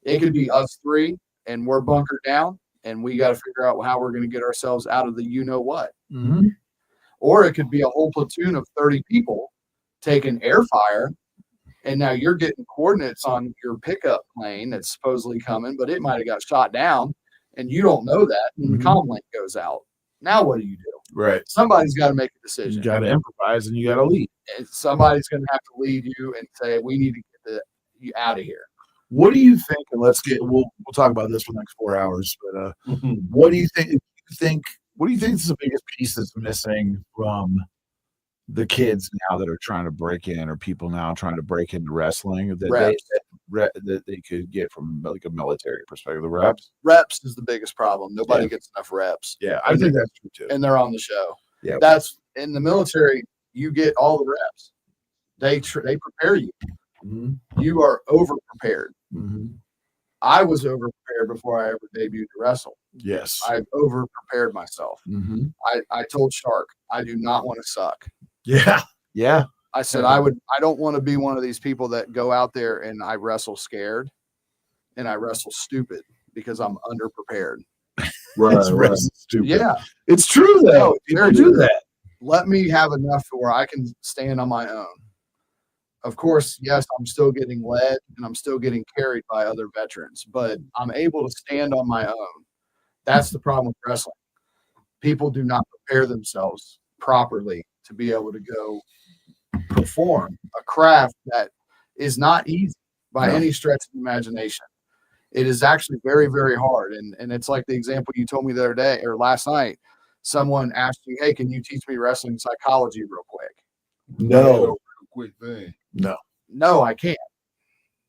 It could be us three, and we're bunkered down, and we got to figure out how we're going to get ourselves out of the you-know-what. Mm-hmm. Or it could be a whole platoon of 30 people taking air fire, and now you're getting coordinates on your pickup plane that's supposedly coming, but it might have got shot down, and you don't know that, and the comm link goes out. Now what do you do? Right. Somebody's got to make a decision. You got to improvise and you got to lead. And somebody's going to have to lead you and say, "We need to get you out of here." What do you think? And we'll talk about this for the next 4 hours. But what do you think? What do you think is the biggest piece that's missing from the kids now that are trying to break in, or people now trying to break into wrestling that they could get from like a military perspective? The reps. Reps is the biggest problem. Nobody gets enough reps. Yeah, I think that's true too. And they're on the show. Yeah, that's in the military. You get all the reps. They prepare you. Mm-hmm. You are over prepared. Mm-hmm. I was over prepared before I ever debuted to wrestle. Yes, I over prepared myself. Mm-hmm. I told Shark, I do not want to suck. Yeah. I said I don't want to be one of these people that go out there and I wrestle scared and I wrestle stupid because I'm underprepared. Right. Stupid. Yeah, it's true though. People do that. Let me have enough to where I can stand on my own. of course, yes, I'm still getting led and I'm still getting carried by other veterans, but I'm able to stand on my own. That's the problem with wrestling. People do not prepare themselves properly to be able to go perform a craft that is not easy by any stretch of the imagination. It is actually very, very hard. And it's like the example you told me the other day or last night. Someone asked you, hey, can you teach me wrestling psychology real quick? No. Quick thing. No, I can't,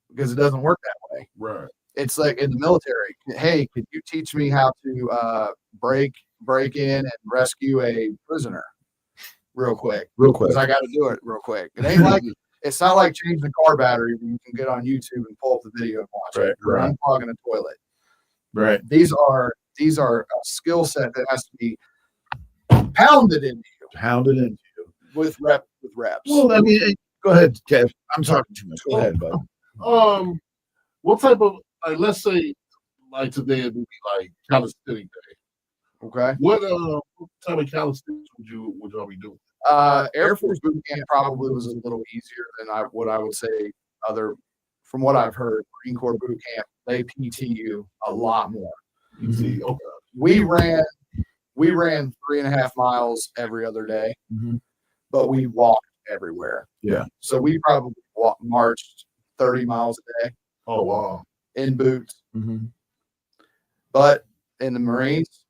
because it doesn't work that way. Right. It's like in the military. Hey, could you teach me how to break in and rescue a prisoner real quick? Because I got to do it real quick. It ain't like it's not like changing the car battery where you can get on YouTube and pull up the video and watch it, or unplugging a toilet. Right. These are a skill set that has to be pounded into you with reps. Well, I mean, go ahead, Kev. I'm talking too much. Go ahead, bud. What type of let's say like today it would be like calisthenics day. Okay. What type of calisthenics would y'all be doing? Air Force boot camp probably was a little easier than what I would say from what I've heard. Marine Corps boot camp, they PT you a lot more. Okay. We ran 3.5 miles every other day, but we walked everywhere. Yeah. So we probably marched 30 miles a day. Oh wow. In boots. But in the Marines,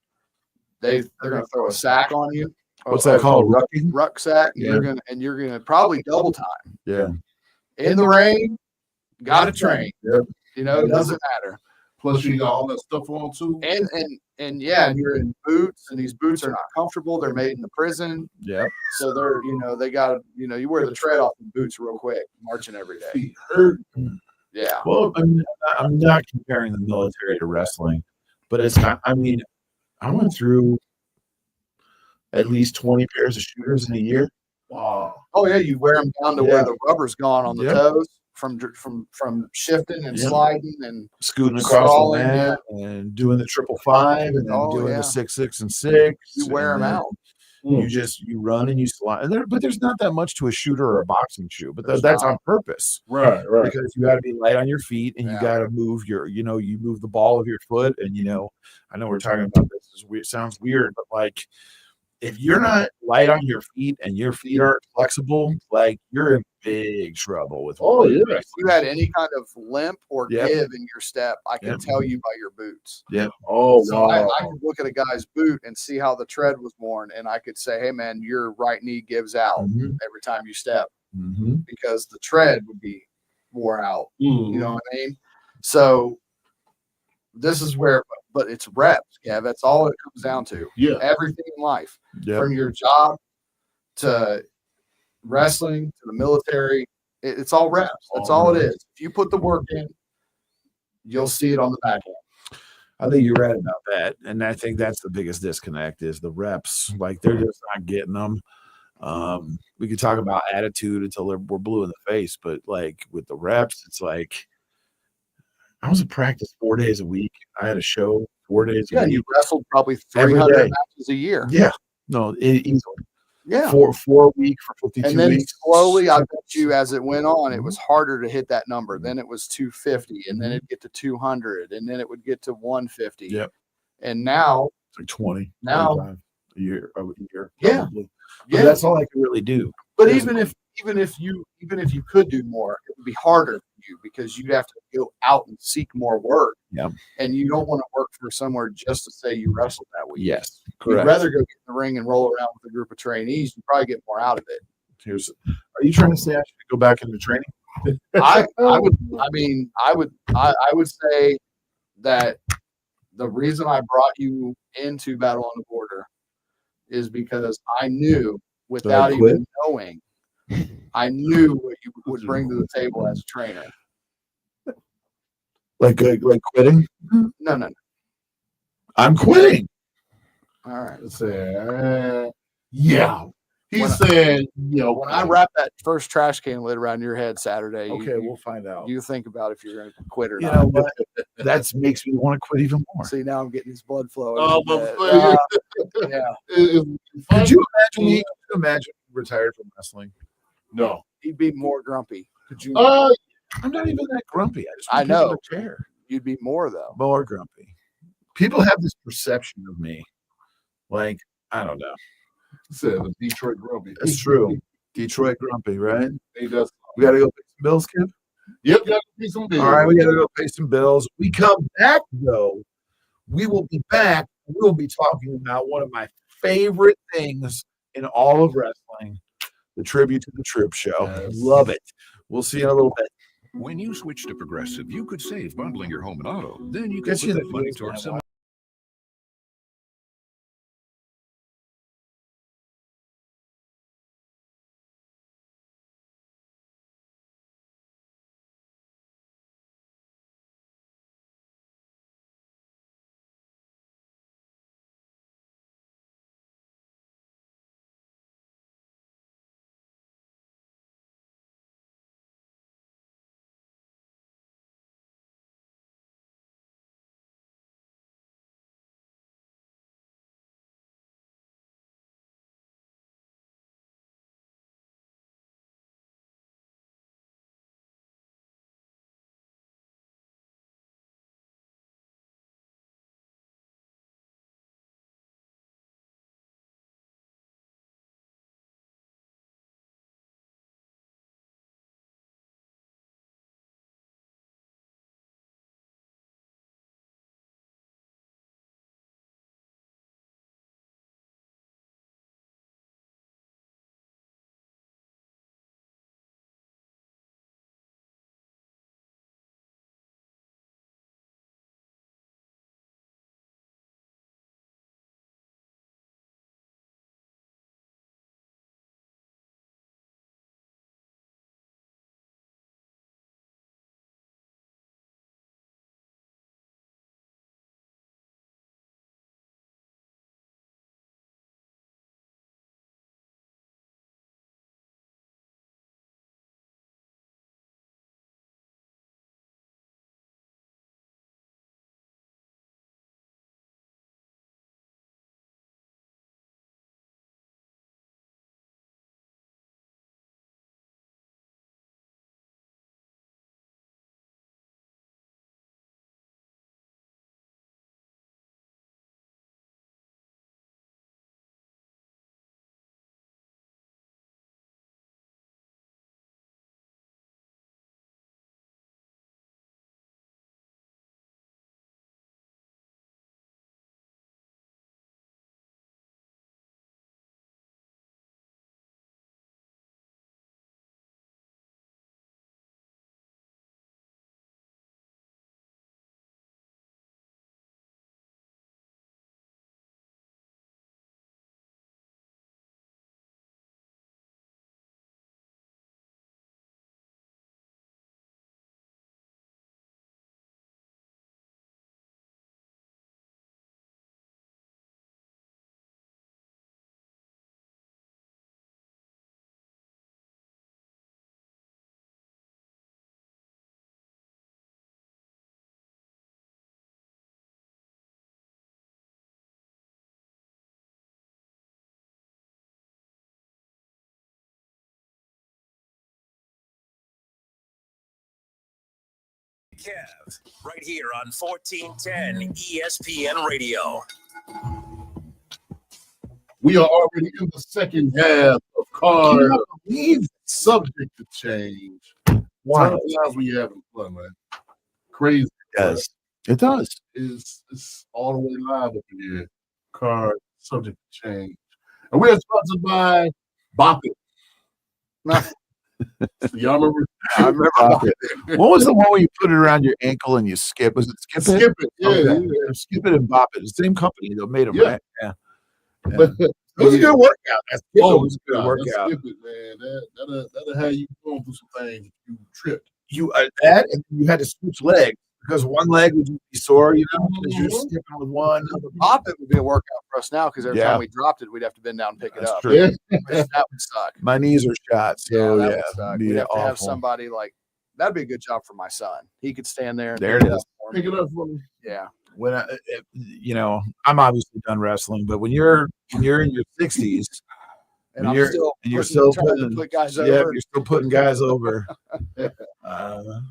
they're gonna throw a sack on you. What's that called? Rucking? Rucksack. Yeah. You're gonna probably double time. Yeah. In the rain, gotta train. Yep. You know, it doesn't matter. Plus you got all that stuff on too. And you're in boots, and these boots are not comfortable. They're made in the prison. Yeah. So they got you wear the tread off the boots real quick, marching every day. Feet hurt. Yeah. Well, I mean, I'm not comparing the military to wrestling, but it's not. I mean, I went through at least 20 pairs of shooters in a year. Wow. Oh yeah, you wear them down to where the rubber's gone on the toes from shifting and sliding and scooting across the mat and doing the 555 and then doing the 6, 6, and 6. You wear them out. You run and you slide, but there's not that much to a shooter or a boxing shoe, but that's on purpose, right? Because you got to be light on your feet and you got to move you move the ball of your foot, and I know we're talking about this. It sounds weird, but like if you're not light on your feet and your feet aren't flexible, like you're in big trouble with. Oh yeah. If you had any kind of limp or give in your step, I can tell you by your boots. Yeah. Oh so wow. I could look at a guy's boot and see how the tread was worn, and I could say, hey man, your right knee gives out every time you step because the tread would be wore out. You know what I mean? So this is where, but it's reps, Kev. That's all it comes down to. Yeah. Everything in life, from your job to wrestling to the military, it's all reps. That's all it is. If you put the work in, you'll see it on the back end. I think you're right about that, and I think that's the biggest disconnect is the reps. Like they're just not getting them. We could talk about attitude until we're blue in the face, but like with the reps, it's like I was at practice 4 days a week. I had a show 4 days a week. You wrestled probably 300 matches a year. Yeah, no, easily. Yeah, four a week for 52 and then weeks. Slowly, I bet you, as it went on, it was harder to hit that number. Then it was 250, and then it'd get to 200, and then it would get to 150. Yep. And now it's like 20 now a year. Yeah. Probably. But that's all I can really do. But even if you could do more, it would be harder for you because you'd have to go out and seek more work. Yeah. And you don't want to work for somewhere just to say you wrestled that week. Yes. You'd Correct. rather go get in the ring and roll around with a group of trainees. You probably get more out of it. Are you trying to say I should go back into training? I would say that the reason I brought you into Battle on the Border is because I knew without even knowing, I knew what you would bring to the table as a trainer. Like quitting? No. I'm quitting. All right. Yeah. He said, when I wrap that first trash can lid around your head Saturday, we'll find out. You think about if you're going to quit or not. Know what? That makes me want to quit even more. See, now I'm getting his blood flowing. Yeah. Could you imagine retired from wrestling? No. He'd be more grumpy. Could you? Uh, I'm not even that grumpy. I know. A chair. You'd be more though. More grumpy. People have this perception of me, like I don't know. said the Detroit Grumpy. That's true. Detroit grumpy, right? He does. We got to go pay some bills, Kim. Yep, got to pay some bills. All right, we got to go pay some bills. We come back though. We will be back. We will be talking about one of my favorite things in all of wrestling, the Tribute to the Trip Show. Yes. Love it. We'll see you in a little bit. When you switch to Progressive, you could save bundling your home and auto. Then you can Guess put you that have money to towards have some Kev, right here on 1410 ESPN Radio. We are already in the second half of card. Subject to change. Why? Sometimes we having fun, man. Crazy. Yes, it does. It's all the way live up in here. Card subject to change. And we are sponsored by Bop It. Y'all remember? I remember. Bop It. What was the one where you put it around your ankle and you skip? Was it Skip It? Skip It. Yeah. Okay. Yeah. Skip It and Bop It. The same company that made them, Yeah. right? Yeah. But It was a good workout. That Skip It was a good God, workout. Skip It, man. That'll have you going through some things. You tripped. You that, and you had to switch legs because one leg would just be sore, you know, because you're skipping with one. Pop it would be a workout for us now because every Yeah. time we dropped it, we'd have to bend down and pick it That's up. true. Yeah. That would suck. My knees are shot, so that yeah, would suck. it'd be We'd have to have awful. somebody like that'd be a good job for my son. He could stand there and There pick it up is. for me. Pick it up for me. Yeah. When you know, I'm obviously done wrestling, but when you're in your 60s, and you're still trying to putting put guys yeah, over. you're still putting guys over. You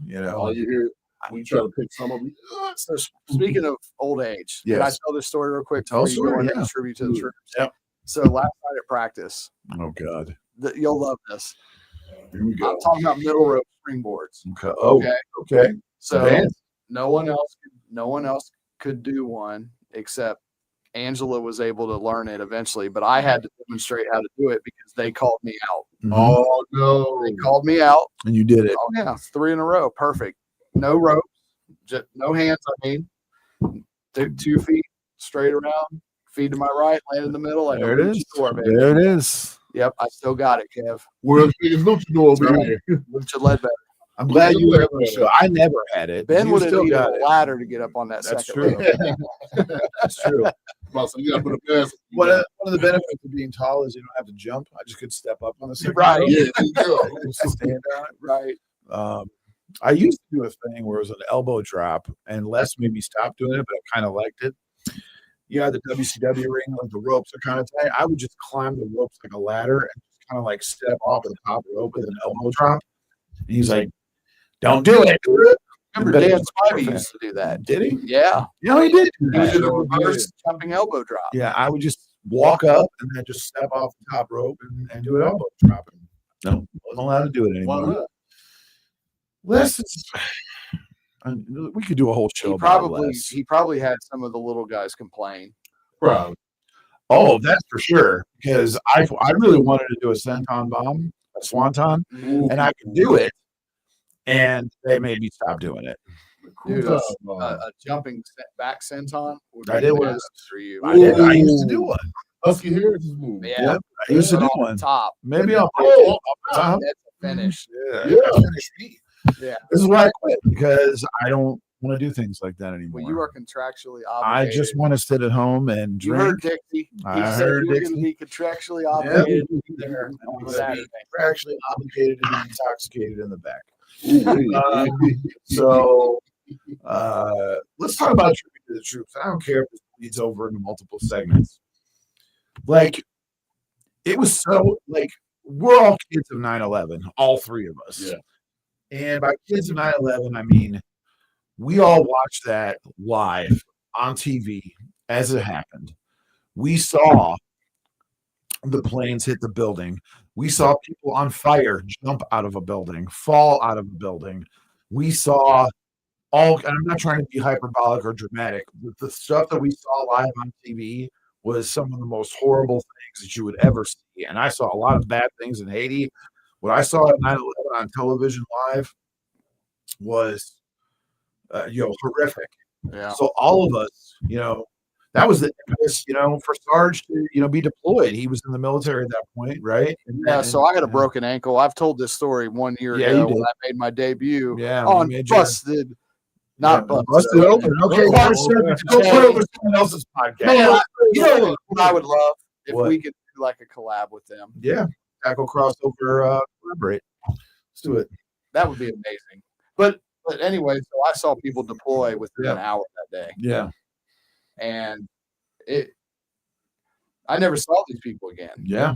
know, All you hear when you try to pick some of them. So speaking of old age, can I Yes. tell this story real quick? Tell a before you go story, into yeah. the tribute to the troops? Yep. So last night at practice, oh God, you'll love this. here we go. I'm talking about middle rope springboards. Okay. Oh, Okay. okay. So Advanced. no one else could do one except Angela was able to learn it eventually, but I had to demonstrate how to do it because they called me out. Mhm. Oh no! They called me out. And you did it. Oh yeah, 3 in a row, perfect. No ropes, just no hands. I mean, 2 feet straight around, feet to my right, land in the middle. Like There a it is. luchador, baby. There it is. Yep, I still got it, Kev. World's biggest luchador over Right. here. Lucha Ledbetter. I'm glad you were able to show. I never had it. Ben You would have still needed got a it. ladder to get up on that That's second true. row. That's true. Well, so you gotta put a mask. One of the benefits of being tall is you don't have to jump. I just could step up on the second Right. row. Yeah, there you go. Just stand on it. Right. I used to do a thing where it was an elbow drop, and Les made me stop doing it, but I kind of liked it. You had the WCW ring, like the ropes are kind of tight. I would just climb the ropes like a ladder and just kind of like step off the top rope with an elbow drop. And he's like, "Don't do it." Remember Dan Spivey used to do that. Did he? Yeah. Yeah, he did. Do He that. did a reverse jumping elbow drop. Yeah, I would just walk up and then just step off the top rope and do an elbow drop. No, wasn't allowed to do it Why anymore. not? Les is, we could do a whole show about Les. He probably had some of the little guys complain. Probably. Oh, that's for sure. Because I really wanted to do a senton bomb, a swanton, and I could do it, and they made me stop doing it. Dude, Cool a jumping back senton would I be did one. badass for you. I did. I used to do one. Husky Harris's move. Yeah. I used to do On one. top. Maybe I'll play Oh, it off the top. That's a finish. Yeah, Yeah. that finished me. Yeah. This is why I quit, because I don't want to do things like that anymore. Well, you are contractually I obligated. just want to sit at home and You drink. heard Dixie. He I said heard you were Dixie. going to be contractually Yeah, obligated be to be there. there I'm on gonna Saturday. be actually obligated to be intoxicated in the back. So let's talk about tribute to the troops. I don't care if this bleeds over into multiple segments. Like, it was so, like, we're all kids of 9/11, all 3 of us. Yeah. And by kids of 9/11, I mean we all watched that live on TV as it happened. We saw the planes hit the building. We saw people on fire jump out of a building, fall out of a building. We saw and I'm not trying to be hyperbolic or dramatic, but the stuff that we saw live on TV was some of the most horrible things that you would ever see. And I saw a lot of bad things in Haiti. What I saw at 9/11 on television live was, horrific. Yeah. So all of us, that was the impetus, for Sarge to, be deployed. He was in the military at that point, right? Yeah, so I got a broken ankle. I've told this story 1 year Yeah, ago you did. when I made my debut Yeah, on you made your- Busted. Not Yeah, Busted. busted open. Okay, Go go put over someone else's podcast. Man, you know what I would love if What? we could do like a collab with them. Yeah, tackle crossover, collaborate. Let's do it. That would be amazing. But anyway, so I saw people deploy within an hour that day, Yeah, and I never saw these people again. yeah.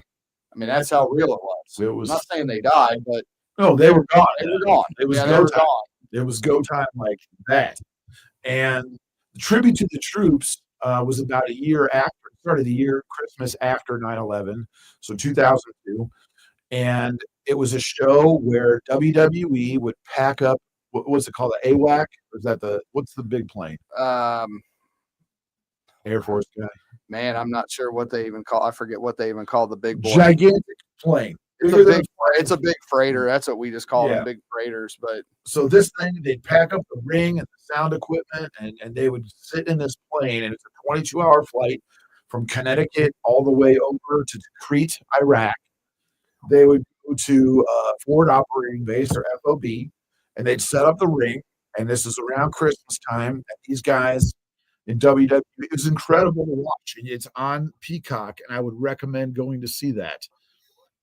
I mean, that's how real it was. It I'm was not saying they died, but no, they were gone. they were gone. It was Yeah, go they were time. gone. It was go time like that. And the tribute to the troops was about a year after, started the year, Christmas after 9/11, so 2002. And it was a show where WWE would pack up, what was it called, the AWAC? Or is that what's the big plane? Air Force guy. Man, I'm not sure what they even call. I forget what they even call the big boy. Gigantic plane. It's a big freighter. That's what we just call Yeah. them, big freighters. But So this thing, they'd pack up the ring and the sound equipment, and they would sit in this plane, and it's a 22-hour flight from Connecticut all the way over to Crete, Iraq. They would go to Forward Operating Base, or FOB, and they'd set up the ring, and this is around Christmas time, and these guys in WWE, it was incredible to watch, and it's on Peacock, and I would recommend going to see that.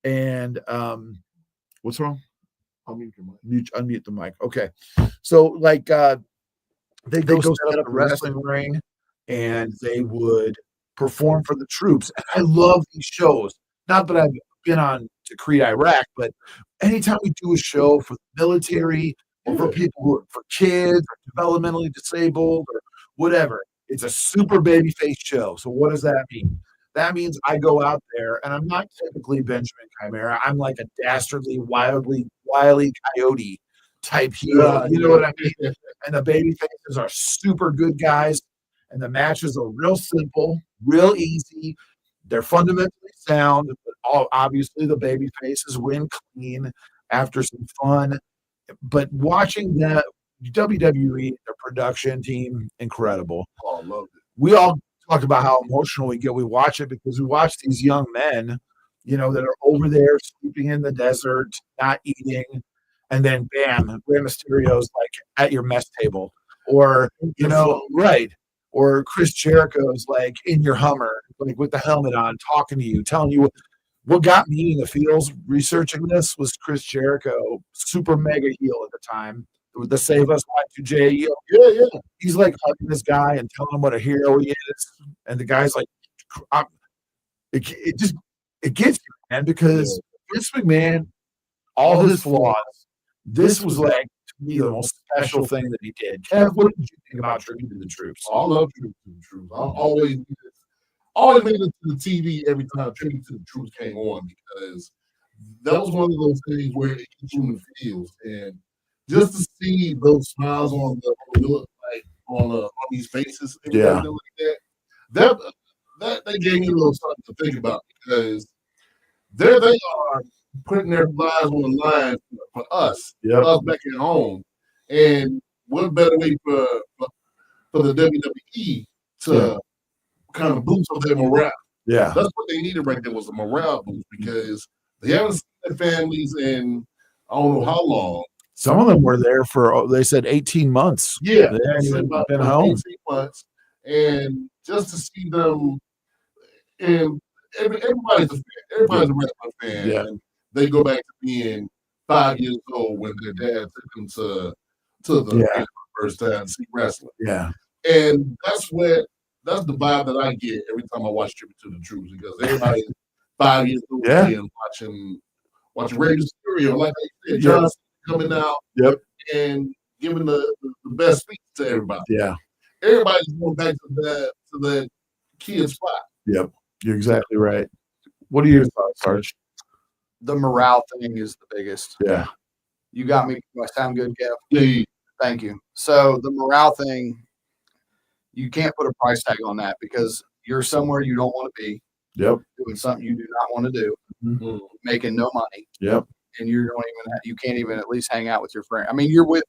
And what's wrong? Unmute the mic. Okay. So like they go set up a wrestling ring and they would perform for the troops. And I love these shows. Not that I've been on to Creed Iraq, but anytime we do a show for the military or for people who are for kids or developmentally disabled or whatever, it's a super babyface show. So what does that mean? That means I go out there and I'm not typically Benjamin Chimera. I'm like a dastardly, wily coyote type heel. You know what I mean? And the baby faces are super good guys. And the matches are real simple, real easy. They're fundamentally sound. But obviously, the baby faces win clean after some fun. But watching the WWE, the production team, incredible. Oh, I love it. We all talked about how emotional we get. We watch it because we watch these young men, you know, that are over there sleeping in the desert, not eating, and then bam, Rey Mysterio's like at your mess table, or you know, right, or Chris Jericho's like in your Hummer, like with the helmet on, talking to you, telling you what got me in the feels researching this was Chris Jericho, super mega heel at the time. The Save Us Y2J. Yeah. He's like hugging this guy and telling him what a hero he is. And the guy's like, it gets you, man, because Vince McMahon, all his flaws, this was like, to me, the most special thing that he did. Kev, what did you think about Tribute to the Troops? I love Tribute to the Troops. I always made it to the TV every time Tribute to the Troops came on because that was one of those things where it gets you in the feels. And just to see those smiles on these faces, and everything like that gave me a little something to think about because there they are putting their lives on the line for us, us back at home, and what better way for the WWE to kind of boost up their morale? Yeah, that's what they needed right there was a morale boost because they haven't seen their families in I don't know how long. Some of them were there for, they said 18 months. Yeah. They hadn't even been home. 18 months. And just to see them, and everybody's a wrestling fan. Yeah. And they go back to being 5 years old when their dad took them to the first time to see wrestling. Yeah. And that's the vibe that I get every time I watch Tribute to the Troops because everybody's 5 years old and watching Rey Mysterio, like they said, Johnson coming out and giving the best speech to everybody. Yeah. Everybody's going back to the kid spot. Yep. You're exactly right. What are your thoughts, Sarge? The morale thing is the biggest. Yeah. You got me. Do I sound good, Kev? Yeah. Thank you. So the morale thing, you can't put a price tag on that because you're somewhere you don't want to be. Yep. Doing something you do not want to do. Mm-hmm. Making no money. Yep. And you can't even at least hang out with your friend. I mean, you're with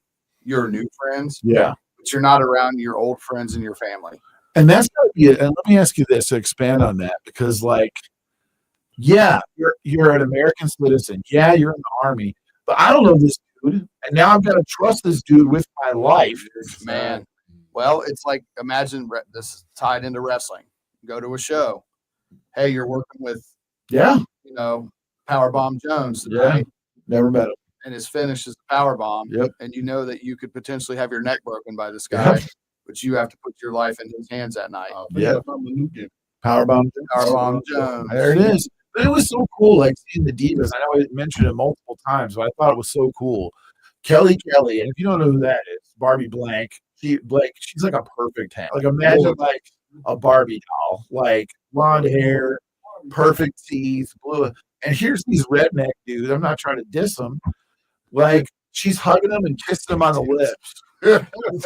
your new friends. Yeah. But you're not around your old friends and your family. And that's got to be it. And let me ask you this to expand on that, because you're an American citizen. Yeah, you're in the Army, but I don't know this dude. And now I've got to trust this dude with my life. Man. Well, it's like, imagine this is tied into wrestling. Go to a show. Hey, you're working with, Powerbomb Jones tonight. Never met him. And his finish is the powerbomb. Yep. And you know that you could potentially have your neck broken by this guy, but you have to put your life in his hands that night. Powerbomb Jones. There it is. But it was so cool, like seeing the divas. I know I mentioned it multiple times, but I thought it was so cool. Kelly, and if you don't know who that is, Barbie Blank. She's like a perfect hand. Like imagine like a Barbie doll, like blonde hair, perfect teeth, blue. And here's these redneck dudes. I'm not trying to diss them. Like she's hugging them and kissing them on the lips.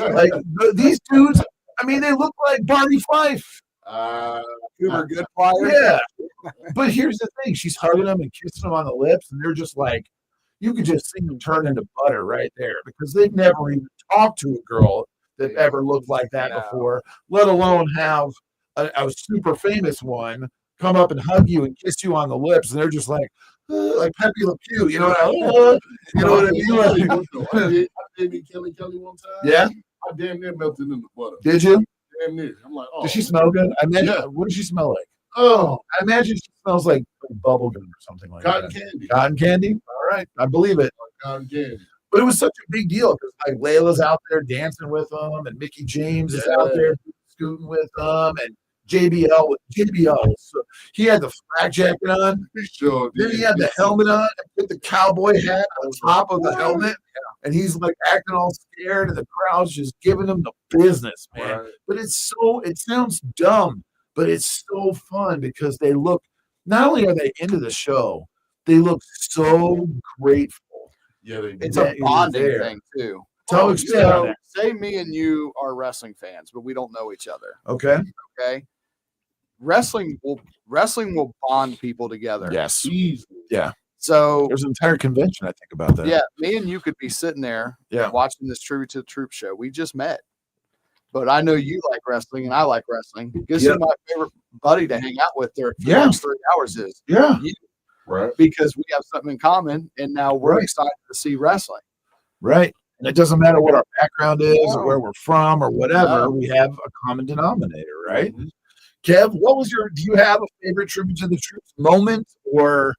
Like these dudes. I mean, they look like Barney Fife. Uber good flyers. Yeah. But here's the thing: she's hugging them and kissing them on the lips, and they're just like, you could just see them turn into butter right there because they've never even talked to a girl that ever looked like that before, let alone have a super famous one come up and hug you and kiss you on the lips, and they're just like Pepe Le Pew, you know what I mean? I did meet Kelly one time. Yeah, I damn near melted in the butter. Did you? Damn near. I'm like, oh. Does she smell good? I imagine. Yeah. What does she smell like? Oh, I imagine she smells like bubble gum or something like cotton that. candy. Cotton candy. All right, I believe it. Cotton candy. But it was such a big deal because like Layla's out there dancing with them, and Mickey James is out there scooting with them, and JBL. So he had the flak jacket on. Sure. Then he had the helmet on and put the cowboy hat on top of the helmet. And he's like acting all scared, and the crowd's just giving him the business, man. Right. But it sounds dumb, but it's so fun because they look, not only are they into the show, they look so grateful. Yeah, It's that a you're bonding there. thing too. So expand on So that. say me and you are wrestling fans, but we don't know each other. Okay. Okay. Wrestling will bond people together. Yes. Easy. So There's an entire convention, I think, about that. yeah, me and you could be sitting there Yeah. watching this Tribute to the Troop show. We just met. But I know you like wrestling and I like wrestling. Guess who my favorite buddy to hang out with there for the next 3 hours is? Yeah. You. Right. Because we have something in common and now we're excited to see wrestling. Right. And it doesn't matter what our background is or where we're from or whatever, No. we have a common denominator, right? Kev, do you have a favorite Tribute to the Troops moment or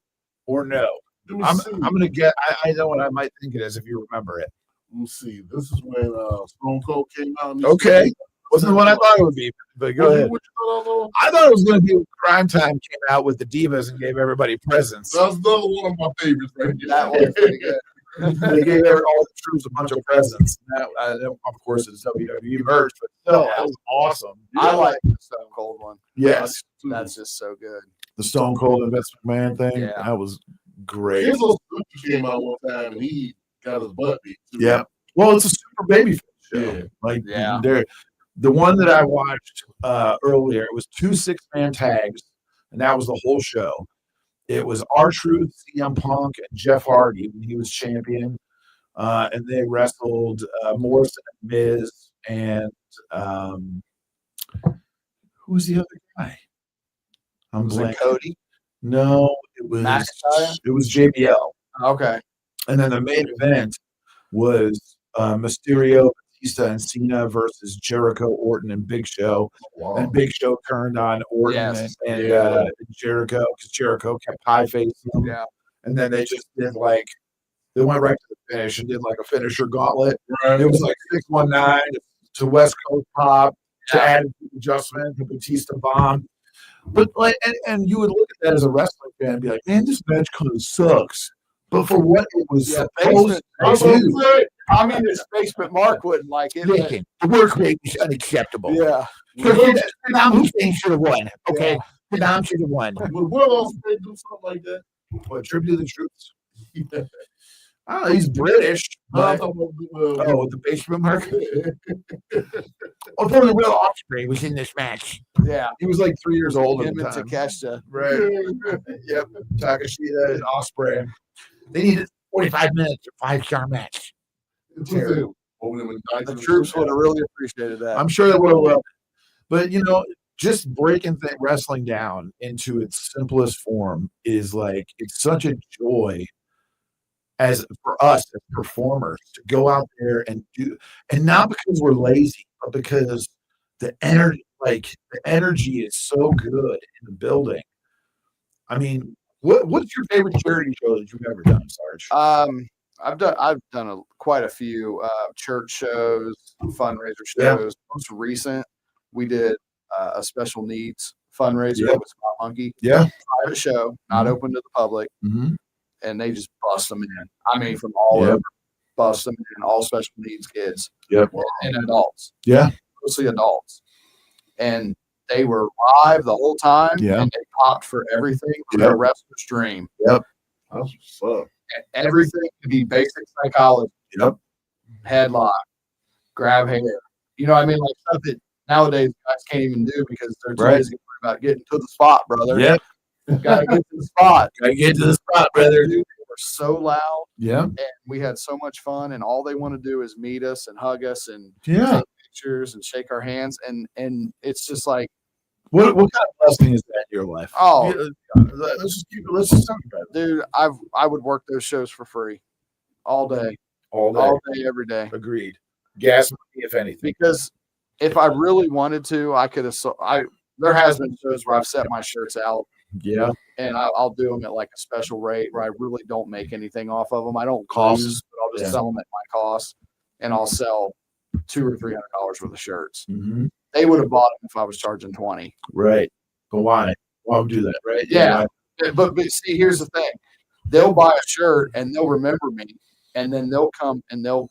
no? Let me I'm see. gonna get. I know what I might think it is if you remember it. Let me see. This is when Stone Cold came out. Okay, wasn't the one I thought it would be, but go ahead. What you thought of? I thought it was going to be when Crime Time came out with the Divas and gave everybody presents. That's another one of my favorites right there. That was pretty good. They gave all the troops a bunch of presents. Of course, it's WWE merch, but still, that was awesome. I like the Stone Cold one. Yes, That's just so good. the Stone Cold and Vince McMahon thing. Yeah. That was great. His little sister came out one time and he got his butt beat. Too. Yeah. Well, it's a super baby show. Yeah. Like, Yeah. The one that I watched earlier, it was 2 6-man tags, and that was the whole show. It was R-Truth, CM Punk, and Jeff Hardy when he was champion. And they wrestled Morrison and Miz and who was the other guy? I'm Was it blanking. Cody? No, it was McIntyre? it was JBL. Okay. And then the main event was Mysterio, Batista, and Cena versus Jericho, Orton, and Big Show. Wow. And Big Show turned on Orton Yes. and Yeah. Jericho because Jericho kept pie facing him. Yeah. And then they just did they went right to the finish and did like a finisher gauntlet. Right. It was like 619 to West Coast Pop to add adjustment to Batista bomb. But and you would look at that as a wrestling fan and be like, man, this match kind of sucks. But for what it was supposed I was to gonna do, say, I mean, it's basement Mark wouldn't like it. but- listen, the work rate is unacceptable. Yeah. Saddam Hussein should have won. Okay, Saddam should have won. would Will Ospreay do something like that? What, tribute to the troops? I don't know, he's British. I But, thought with the basement mark. Although the real Osprey was in this match. Yeah. He was like 3 years old at Him the and time. Takeshita. Right. Yep. Takeshita and Osprey. They needed 45 minutes of 5-star match. Terrible. The troops would have really appreciated that. I'm sure they would have. But just breaking wrestling down into its simplest form is it's such a joy as for us as performers to go out there and do, and not because we're lazy, but because the energy is so good in the building. I mean, what's your favorite charity show that you've ever done, Sarge? I've done quite a few church shows, fundraiser Yeah. shows. Most recent, we did a special needs fundraiser Yeah. with Spot Monkey. Yeah. Private show, not open to the public, Mm-hmm. and they just bust them in. I mean, from all Yep. over, bust them in, all special needs kids Yep. and adults. Yeah. Mostly adults. And they were live the whole time, Yeah. and they popped for everything for Yep. a wrestler's dream. That's what's up. Everything could be basic psychology. Yep. Headlock, grab hair. You know what I mean? Like stuff that nowadays guys can't even do because they're too Right. lazy about getting to the spot, brother. Yep. Gotta get to the spot. Gotta get to the spot, brother. Dude, they were so loud Yeah. and we had so much fun, and all they want to do is meet us and hug us and Yeah. take pictures and shake our hands, and it's just like, What kind of blessing is that in your life? oh, Let's just talk about it. dude, I would work those shows for free all day, All every day. Agreed. Gas money, if anything. Because if I really wanted to, I could have. There has been shows where I've set my shirts out, Yeah. and I'll do them at like a special rate where I really don't make anything off of them. I don't cost, but I'll just Yeah. sell them at my cost, and I'll sell $200 or $300 worth of shirts. Mm-hmm. They would have bought them if I was charging 20. Right. But why? Why would we do that? Right. Yeah. But see, here's the thing. They'll buy a shirt and they'll remember me, and then they'll come and they'll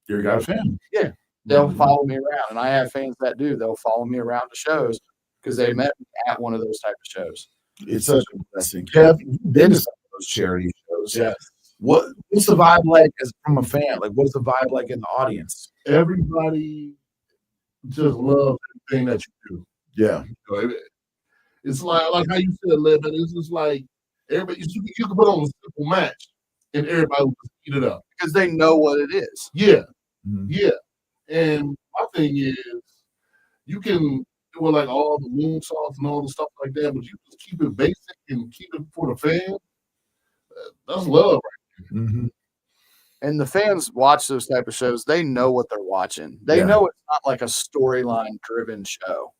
You're a guy fan. Yeah, they'll follow me around, and I have fans that do. They'll follow me around to shows because they met me at one of those type of shows. It's such a blessing. Kev, you've been to some of those charity shows. Yeah. What's the vibe like as from a fan? Like, what's the vibe like in the audience? Everybody just loves everything that you do. Yeah. It's like how you said, Levin. It's just like everybody. You can put on a simple match, and everybody will just eat it up Because they know what it is. Yeah, Mhm. yeah. And my thing is, you can do like all the moonsaults and all the stuff like that, but you just keep it basic and keep it for the fan. That's love, right? Mm-hmm. And the fans watch those type of shows. They know what they're watching. They Yeah. know it's not like a storyline driven show,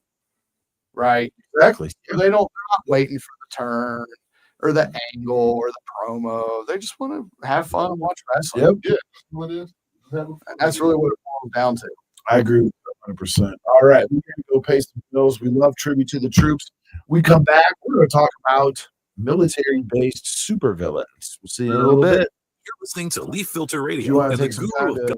right? Exactly. They're not waiting for the turn or the angle or the promo. They just want to have fun and watch wrestling. Yep. Yeah, that's what it is. And that's really what it boils down to. I agree with you 100%. All right. We're going to go pay some bills. We love tribute to the troops. We come back. We're going to talk about military-based supervillains. We'll see you in a little bit. You're listening to Leaf Filter You Radio want to and the take some guru time of to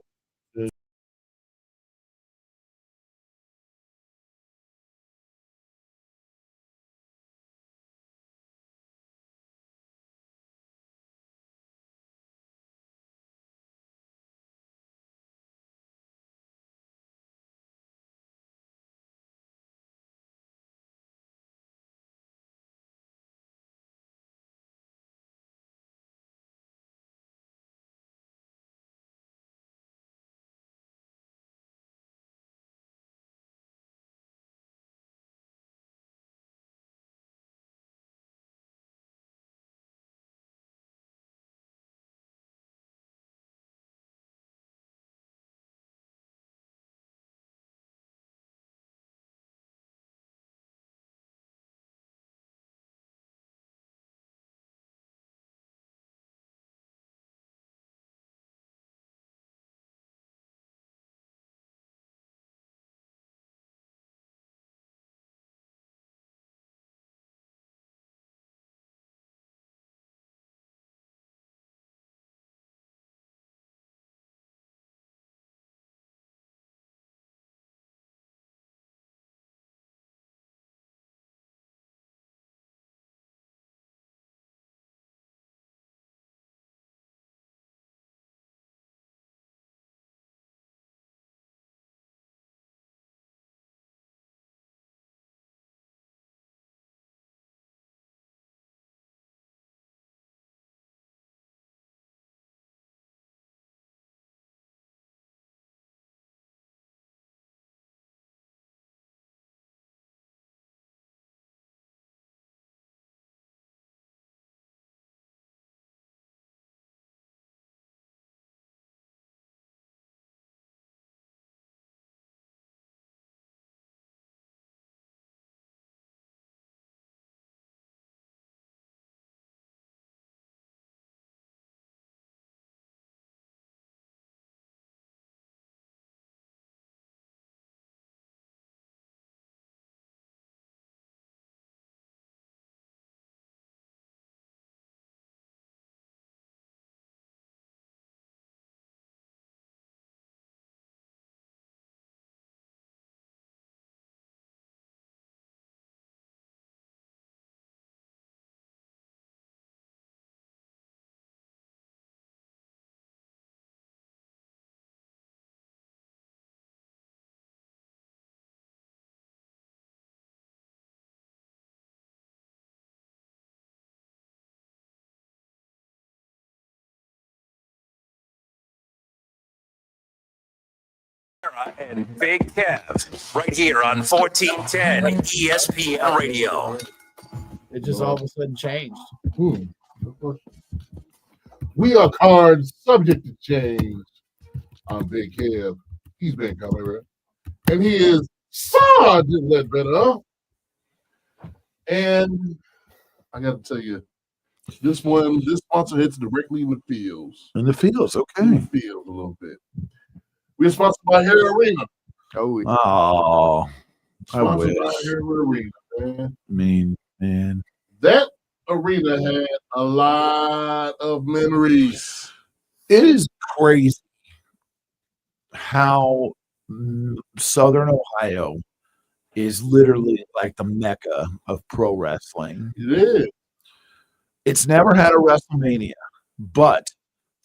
Kimera and Big Kev right here on 1410 ESPN Radio. It just all of a sudden changed. We are cards subject to change. I'm Big Kev. He's been Kimera. And he is Sergeant Ledbetter. And I got to tell you, this sponsor hits directly in the fields. in the fields. In Okay. the field a little bit. We're sponsored by Hair Arena. Oh, yeah. Oh, I Sponsored by wish. Herb Arena, man. Man. That arena had a lot of memories. It is crazy how Southern Ohio is literally like the mecca of pro wrestling. It is. It's never had a WrestleMania, but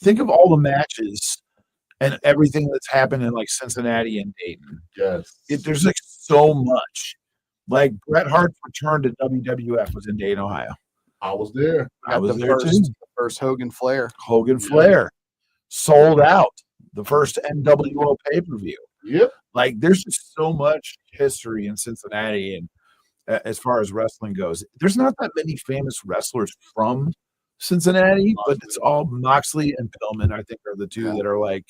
think of all the matches and everything that's happened in like Cincinnati and Dayton. Yes. There's like so much. Like Bret Hart's return to WWF was in Dayton, Ohio. I was there. I was the there first, too. The first Hogan Flair. Hogan Flair sold out the first NWO pay-per-view. Yep. Like there's just so much history in Cincinnati, and as far as wrestling goes, there's not that many famous wrestlers from Cincinnati, but it's all Moxley and Pillman, I think, are the two that are like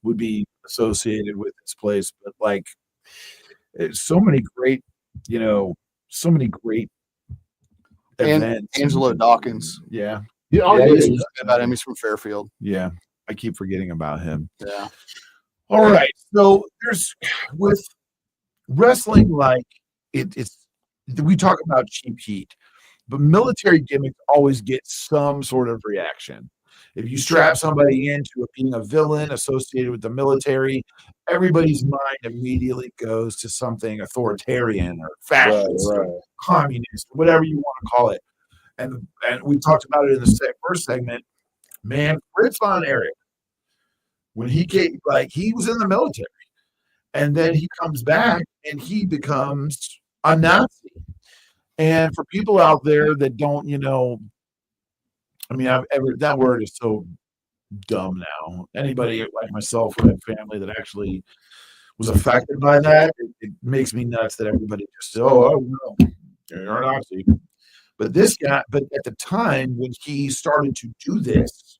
would be associated with this place. But like so many great events. Angelo Dawkins. Yeah. Yeah. Oh, Yeah, yeah. he's- About him, he's from Fairfield. Yeah. I keep forgetting about him. Yeah. All right. So there's with wrestling, like it's we talk about cheap heat, but military gimmicks always get some sort of reaction. If you strap somebody into being a villain associated with the military, everybody's mind immediately goes to something authoritarian or fascist or communist, whatever you want to call it. And we talked about it in the first segment. Man, Fritz von Erich, when he came, like he was in the military, and then he comes back and he becomes a Nazi. And for people out there that don't, that word is so dumb now. Anybody like myself who had family that actually was affected by that, it makes me nuts that everybody just, no, you're a Nazi. But at the time when he started to do this,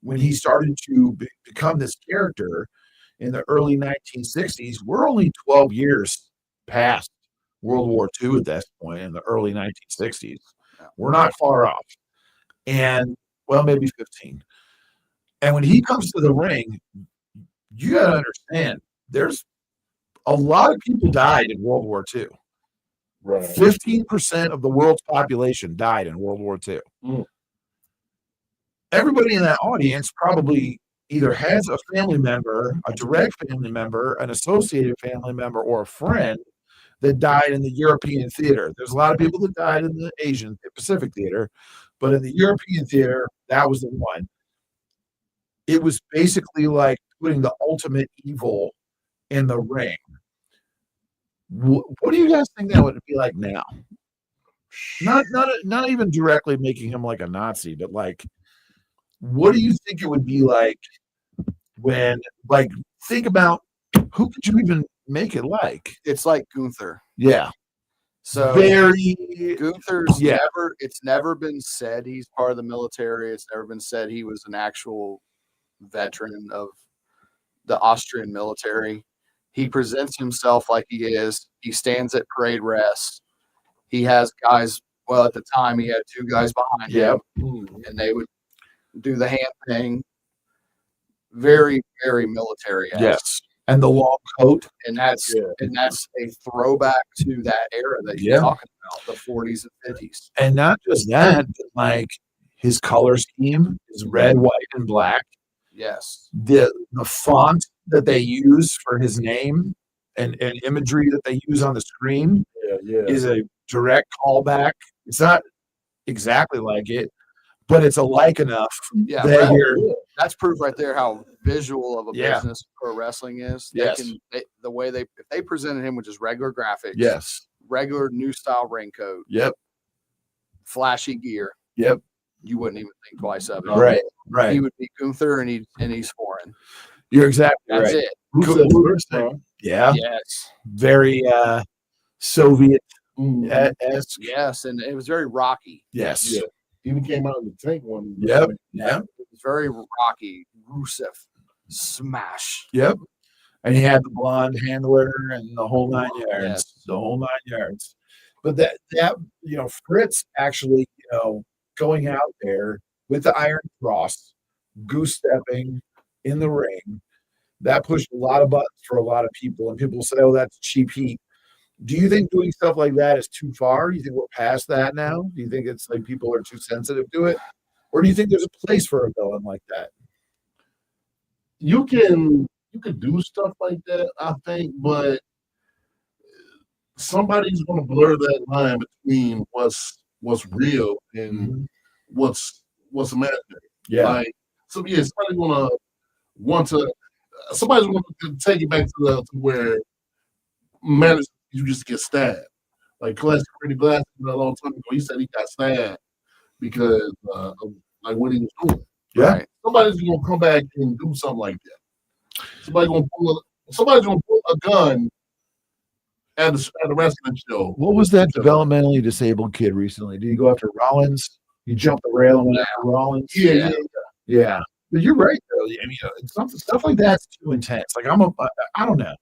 when he started to become this character in the early 1960s, we're only 12 years past World War II at this point in the early 1960s. We're not far off. And, well, maybe 15. And when he comes to the ring, you got to understand, there's a lot of people died in World War II. Right. 15% of the world's population died in World War II. Mm. Everybody in that audience probably either has a family member, a direct family member, an associated family member, or a friend that died in the European theater. There's a lot of people that died in the Asian Pacific theater, but in the European theater, that was the one. It was basically like putting the ultimate evil in the ring. What do you guys think that would be like now? Not even directly making him like a Nazi, but like, what do you think it would be like when, like, think about who could you even make it like? It's like Gunther. Yeah. So Very. Gunther's it's never been said he's part of the military. It's never been said he was an actual veteran of the Austrian military. He presents himself like he is. He stands at parade rest. He has guys. Well, at the time, he had two guys behind him, and they would do the hand thing. Very, very military. Yes. And the long coat. And that's a throwback to that era that you're talking about, the 40s and 50s. And not just that, but like his color scheme is red, white, and black. Yes. The font that they use for his name and imagery that they use on the screen is a direct callback. It's not exactly like it, but it's alike enough. Yeah, that's proof right there how visual of a business pro wrestling is. If they presented him with just regular graphics, regular new style raincoat, flashy gear, you wouldn't even think twice of it. Right. He would be Gunther, and he's foreign. You're exactly That's right. it. Cool. Yeah. Yes. Very Soviet-esque. Yes, and it was very rocky. Yes. Yeah. Even came out in the tank one. Yep. It was very rocky. Rusev smash. Yep. And he had the blonde handler and the whole 9 yards. Yes. The whole 9 yards. But that Fritz actually, going out there with the Iron Cross, goose stepping in the ring, That pushed a lot of buttons for a lot of people, and people say, "Oh, that's cheap heat." Do you think doing stuff like that is too far? Do you think we're past that now? Do you think it's like people are too sensitive to it, or do you think there's a place for a villain like that? You can do stuff like that, I think, but somebody's going to blur that line between what's real and what's imaginary. Yeah, Like, so yeah, somebody's going to take it back to where managed you just get stabbed. Like Classic Pretty Glass a long time ago, he said he got stabbed because of like what he was doing. yeah. Right. Somebody's gonna come back and do something like that. Somebody's gonna pull a gun at a wrestling show. What was that developmentally disabled kid recently? Did he go after Rollins? He jumped the rail and went after Rollins. Yeah. But you're right, though. I mean, stuff like that's too intense. Like I don't know,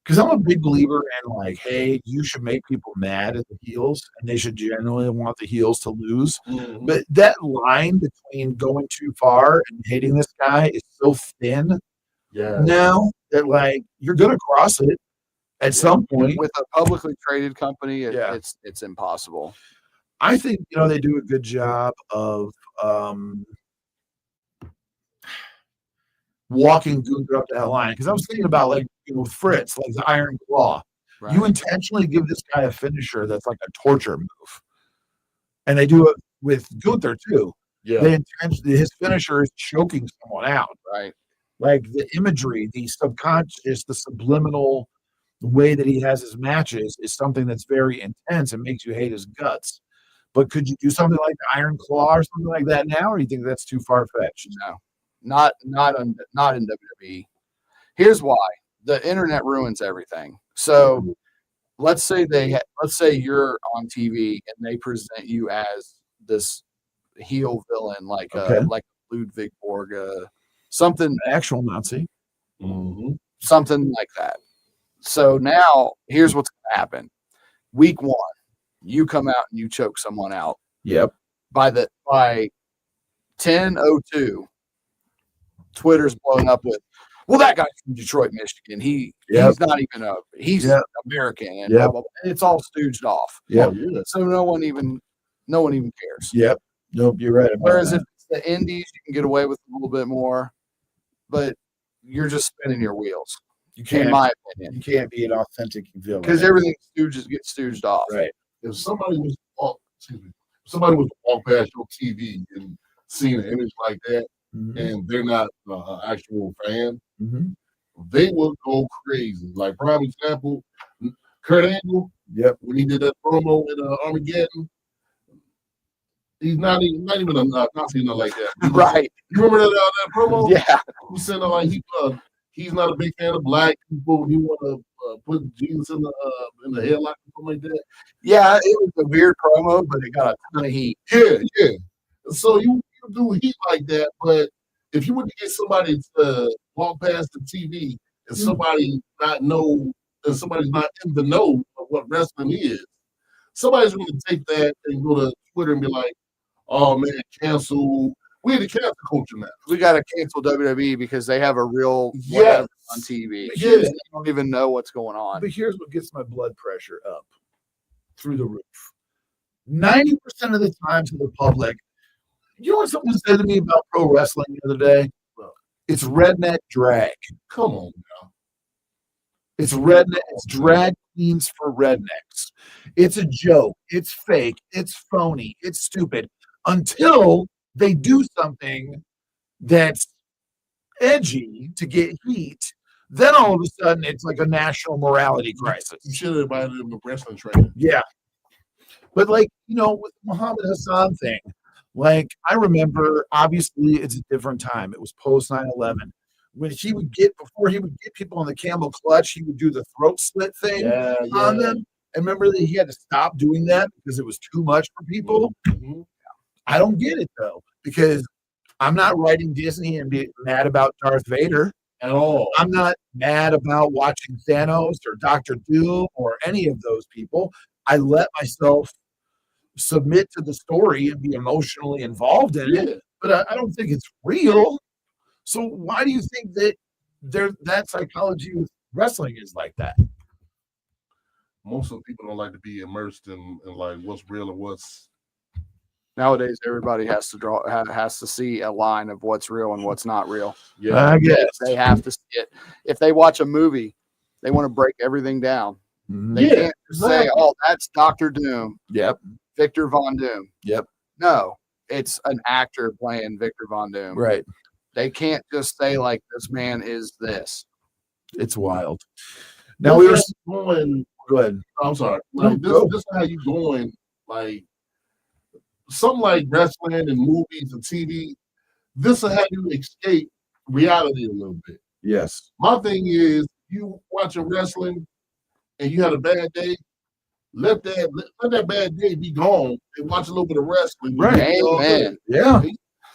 because I'm a big believer in like, hey, you should make people mad at the heels, and they should generally want the heels to lose. Mhm. But that line between going too far and hating this guy is so thin Yeah. now that like you're gonna cross it at some point. With a publicly traded company, Yeah. it's impossible. I think they do a good job of walking Gunther up that line, because I was thinking about like with Fritz, like the Iron Claw. Right. You intentionally give this guy a finisher that's like a torture move, and they do it with Gunther too. Yeah. They intentionally, his finisher is choking someone out. Right. Like the imagery, the subconscious, the subliminal way that he has his matches is something that's very intense and makes you hate his guts. But could you do something like the Iron Claw or something like that now, or do you think that's too far fetched? No, not in WWE. Here's why: the internet ruins everything. So let's say you're on TV and they present you as this heel villain, like Okay. like Ludwig Borga, something Actual Nazi. Mhm. something like that. So now here's what's going to happen. Week 1, you come out and you choke someone out. Yep. By 10:02, Twitter's blowing up with, well, that guy's from Detroit, Michigan. He's not even he's American, and blah, blah, blah. And it's all stooged off. Yep. Oh, yeah. So no one even cares. Yep. Nope. You're right. About Whereas that. if it's the indies, you can get away with a little bit more, but you're just spinning your wheels. You can't, in my opinion, you can't be an authentic villain because everything gets stooged off. right. If somebody was to walk past your TV and seeing an image like that, and they're not an actual fan, they would go crazy. Like prime example, Kurt Angle. Yep. When he did that promo in Armageddon, he's not even a Nazi, nothing like that. Right. You remember that promo? Yeah. He said like he's not a big fan of black people. He want to put Jesus in the headlock or something like that. Yeah, it was a weird promo, but it got a ton of heat. Yeah. So you do heat like that, but if you were to get somebody to walk past the TV and somebody's not in the know of what wrestling is, somebody's going to take that and go to Twitter and be like, "Oh man, cancel." We're the cancel culture now. We got to cancel WWE because they have a real Yes. whatever on TV. Yes. They don't even know what's going on. But here's what gets my blood pressure up through the roof. 90% of the time to the public, you know what someone said to me about pro wrestling the other day? It's redneck drag. Come on now. It's redneck. It's drag queens for rednecks. It's a joke. It's fake. It's phony. It's stupid. Until they do something that's edgy to get heat, then all of a sudden it's like a national morality crisis. You should have invited him to wrestling training. Yeah. But like, with the Muhammad Hassan thing, like I remember, obviously it's a different time. It was post 9/11. When before he would get people on the camel clutch, he would do the throat slit thing on them. And remember that he had to stop doing that because it was too much for people. Mhm. I don't get it though, because I'm not writing Disney and being mad about Darth Vader At all. I'm not mad about watching Thanos or Doctor Doom or any of those people. I let myself submit to the story and be emotionally involved in it, but I don't think it's real. So why do you think that that psychology with wrestling is like that. Most of the people don't like to be immersed in like what's real and what's. Nowadays, everybody has to see a line of what's real and what's not real. Yeah, I guess They have to see it. If they watch a movie, they want to break everything down. They Yeah, can't just say, exactly. "Oh, that's Dr. Doom, Yep. Victor Von Doom." Yep. No, it's an actor playing Victor Von Doom. Right. They can't just say like, "This man is this." It's wild. Now we were going. go ahead. I'm sorry. No, Like go. this is how you going. Like something like wrestling and movies and TV. This is how you escape reality a little bit. Yes. My thing is, you watching wrestling and you had a bad day. Let that bad day be gone and watch a little bit of wrestling. Right. Amen. Yeah.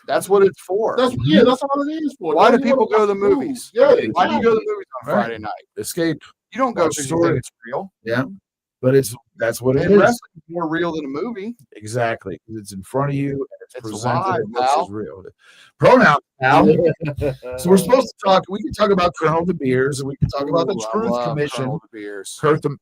That's what it's for. That's all it is for. Why do Don't you people wanna go to the watch movies? Yeah, Why do you go to the exactly. movies on Right. Friday night? Escape. You don't go Watch because you story. think it's real. Yeah. But that's what it And is. wrestling is more real than a movie. Exactly. It's in front of you and it's It's presented. alive, It looks pal. as real. Pronouns now. So we're supposed to talk. We can talk about Colonel De Beers, and we can talk about the Ooh, I Truth love Commission. Colonel De Beers.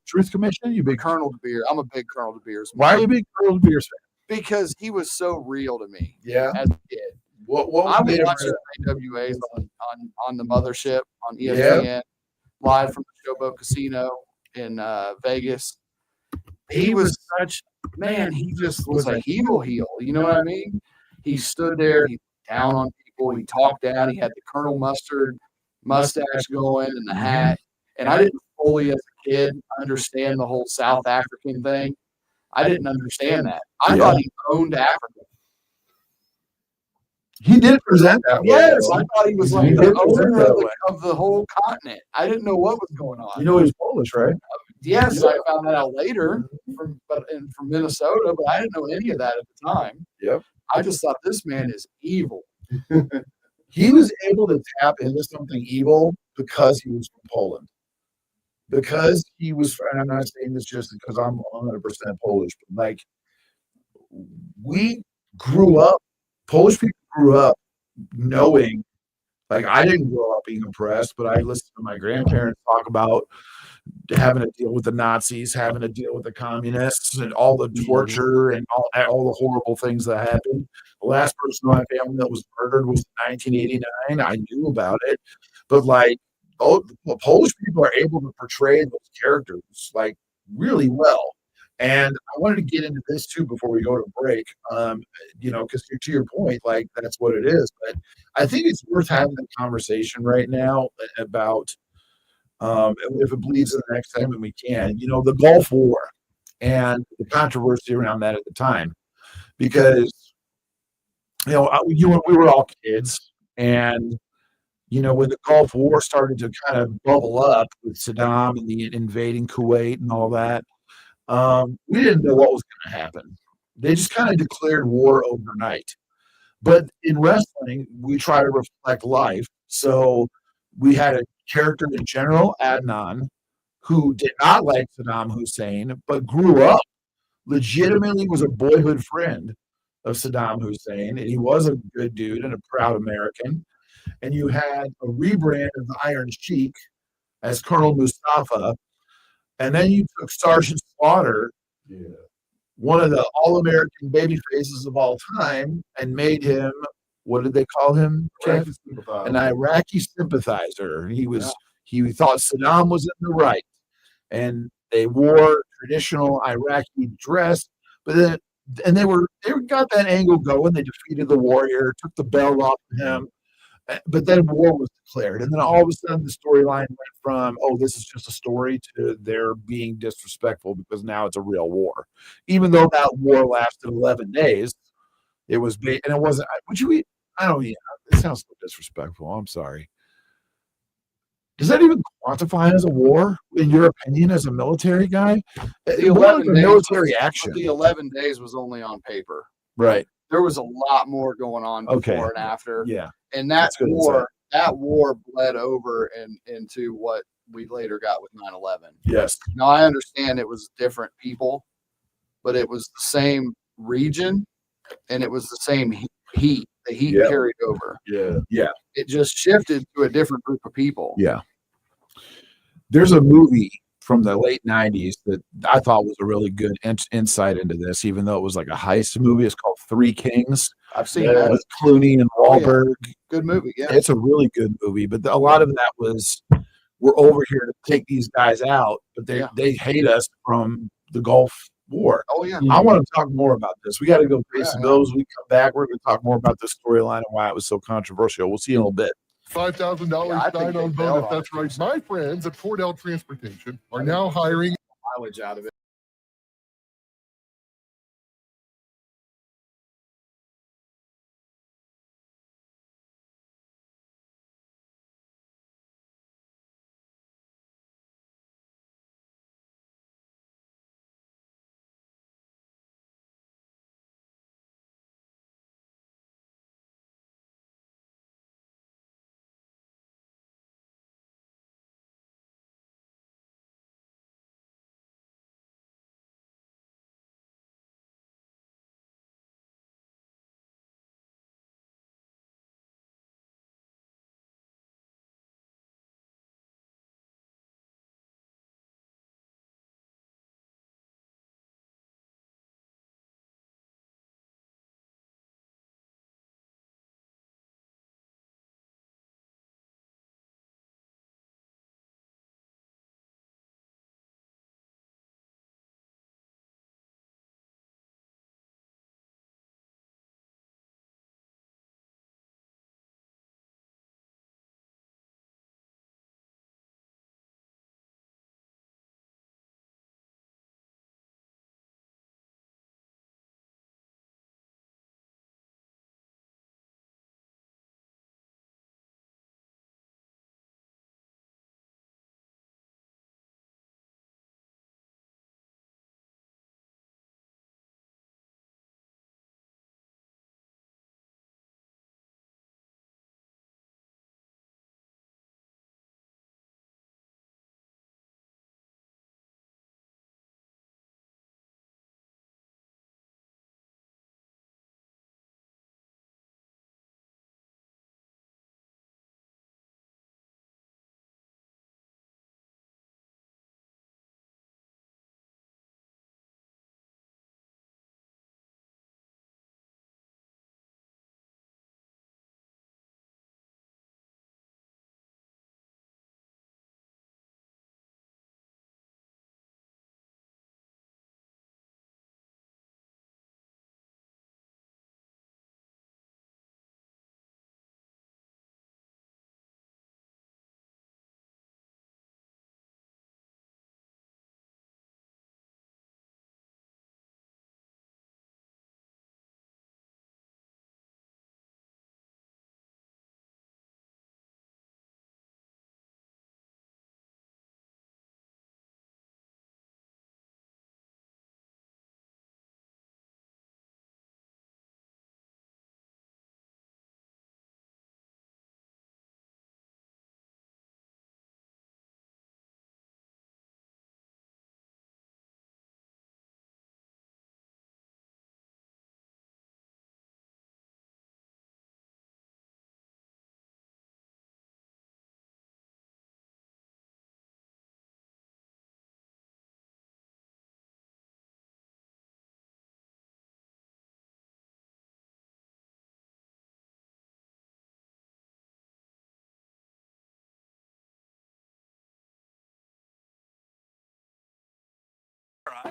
Truth Commission. You big. Colonel De Beers. I'm a big Colonel De Beers. Why are you a big Colonel De Beers fan? Because he was so real to me Yeah. as a kid. What I made would him watch real? his AWAs on the mothership on ESPN, live from the Showboat Casino in Vegas. He was such man. He just was a heel. You know what I mean? He stood there. He down on people. He talked down. He had the Colonel Mustard mustache going and the hat. And I didn't fully, as a kid, understand the whole South African thing. I didn't understand that. I thought he owned Africa. He did present that way. Yes, though. I thought he was He like did the present owner that of way. the whole continent. I didn't know what was going on. You know he was Polish, right? Yes, I found that out later from Minnesota, but I didn't know any of that at the time. Yep. I just thought this man is evil. He was able to tap into something evil because he was from Poland. Because he was, and I'm not saying this just because I'm 100% Polish, but like we grew up, Polish people grew up knowing, like I didn't grow up being oppressed, but I listened to my grandparents talk about having to deal with the Nazis, having to deal with the communists, and all the torture and all the horrible things that happened. The last person in my family that was murdered was in 1989. I knew about it, but like, Polish people are able to portray those characters like really well. And I wanted to get into this too before we go to break, because to your point, like that's what it is. But I think it's worth having a conversation right now about. If it bleeds in the next time, and we can, the Gulf War and the controversy around that at the time, because we were all kids, and when the Gulf War started to kind of bubble up with Saddam and the invading Kuwait and all that, we didn't know what was going to happen. They just kind of declared war overnight. But in wrestling, we try to reflect life. So we had a character in General Adnan who did not like Saddam Hussein, but grew up, legitimately was a boyhood friend of Saddam Hussein, and he was a good dude and a proud American. And you had a rebrand of the Iron Sheik as Colonel Mustafa, and then you took Sergeant Slaughter, one of the all-American baby faces of all time, and made him, what did they call him? An Iraqi sympathizer. He thought Saddam was in the right, and they wore traditional Iraqi dress, but then they got that angle going. They defeated the warrior, took the belt off of him, but then war was declared, and then all of a sudden the storyline went from, oh, this is just a story, to they're being disrespectful because now it's a real war, even though that war lasted 11 days. It was and it wasn't. Would you eat? I don't. Yeah, it sounds so disrespectful. I'm sorry. Does that even quantify as a war, in your opinion, as a military guy? The 11 days, military action. The 11 days was only on paper. Right. There was a lot more going on before and after. Yeah. And that war bled over into what we later got with 9/11. Yes. Now I understand it was different people, but it was the same region and it was the same heat. the heat Yeah. carried over. Yeah. It just shifted to a different group of people. Yeah. There's a movie from the late 90s that I thought was a really good insight into this, even though it was like a heist movie. It's called Three Kings I've seen that. with Clooney and Oh, yeah. Wahlberg. Good movie. Yeah. It's a really good movie, but a lot of that was we're over here to take these guys out, but they hate us from the Gulf War. Oh, yeah. I want to talk more about this. We got to go pay some Yeah. bills. We come back. We're going to talk more about this storyline and why it was so controversial. We'll see you in a little bit. $5,000 Yeah, I think sign-on they bonus. bailed That's right. My friends at Fordell Transportation are now hiring. Mileage out of it.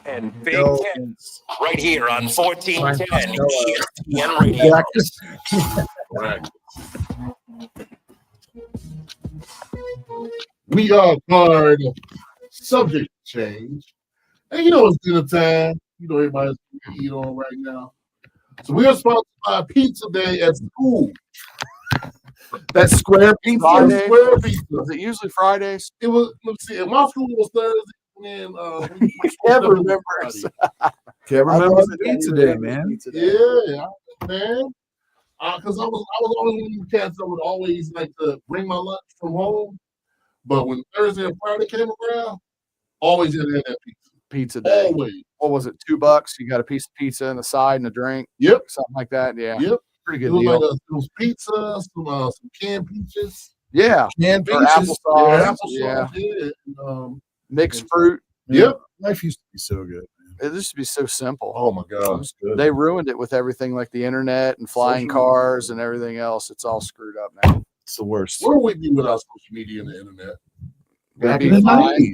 And Big Kev right here on 1410 ESPN Radio. Correct. We are card subject change. And you know it's dinner time. You know everybody's going to eat on right now. So we are sponsored by Pizza Day at school. That square pizza. Friday. Square pizza. Is it usually Fridays? It was, let's see, in my school it was Thursday. And then we Never switched up remembers. Friday. Can't I remember love the that you pizza day, remember man. Pizza Day. Yeah, man. Because I was always one of the cats that would always like to bring my lunch from home. But when Thursday and Friday came around, always had to have that pizza. Pizza Day. Always. What was it? $2? You got a piece of pizza and a side and a drink. Yep. Something like that. Yeah. Yep. Pretty It good was deal. like it was pizza, some canned peaches, Yeah. Canned Or peaches. applesauce. applesauce, Yeah. and, Mixed fruit. Yep. Life used to be so good. It used to be so simple. oh my It god. was good. They ruined it with everything like the internet and flying Social cars and everything else. It's all screwed up now. It's the worst. Where would we be without social media and the internet? Back We'd in be the fine. 90s.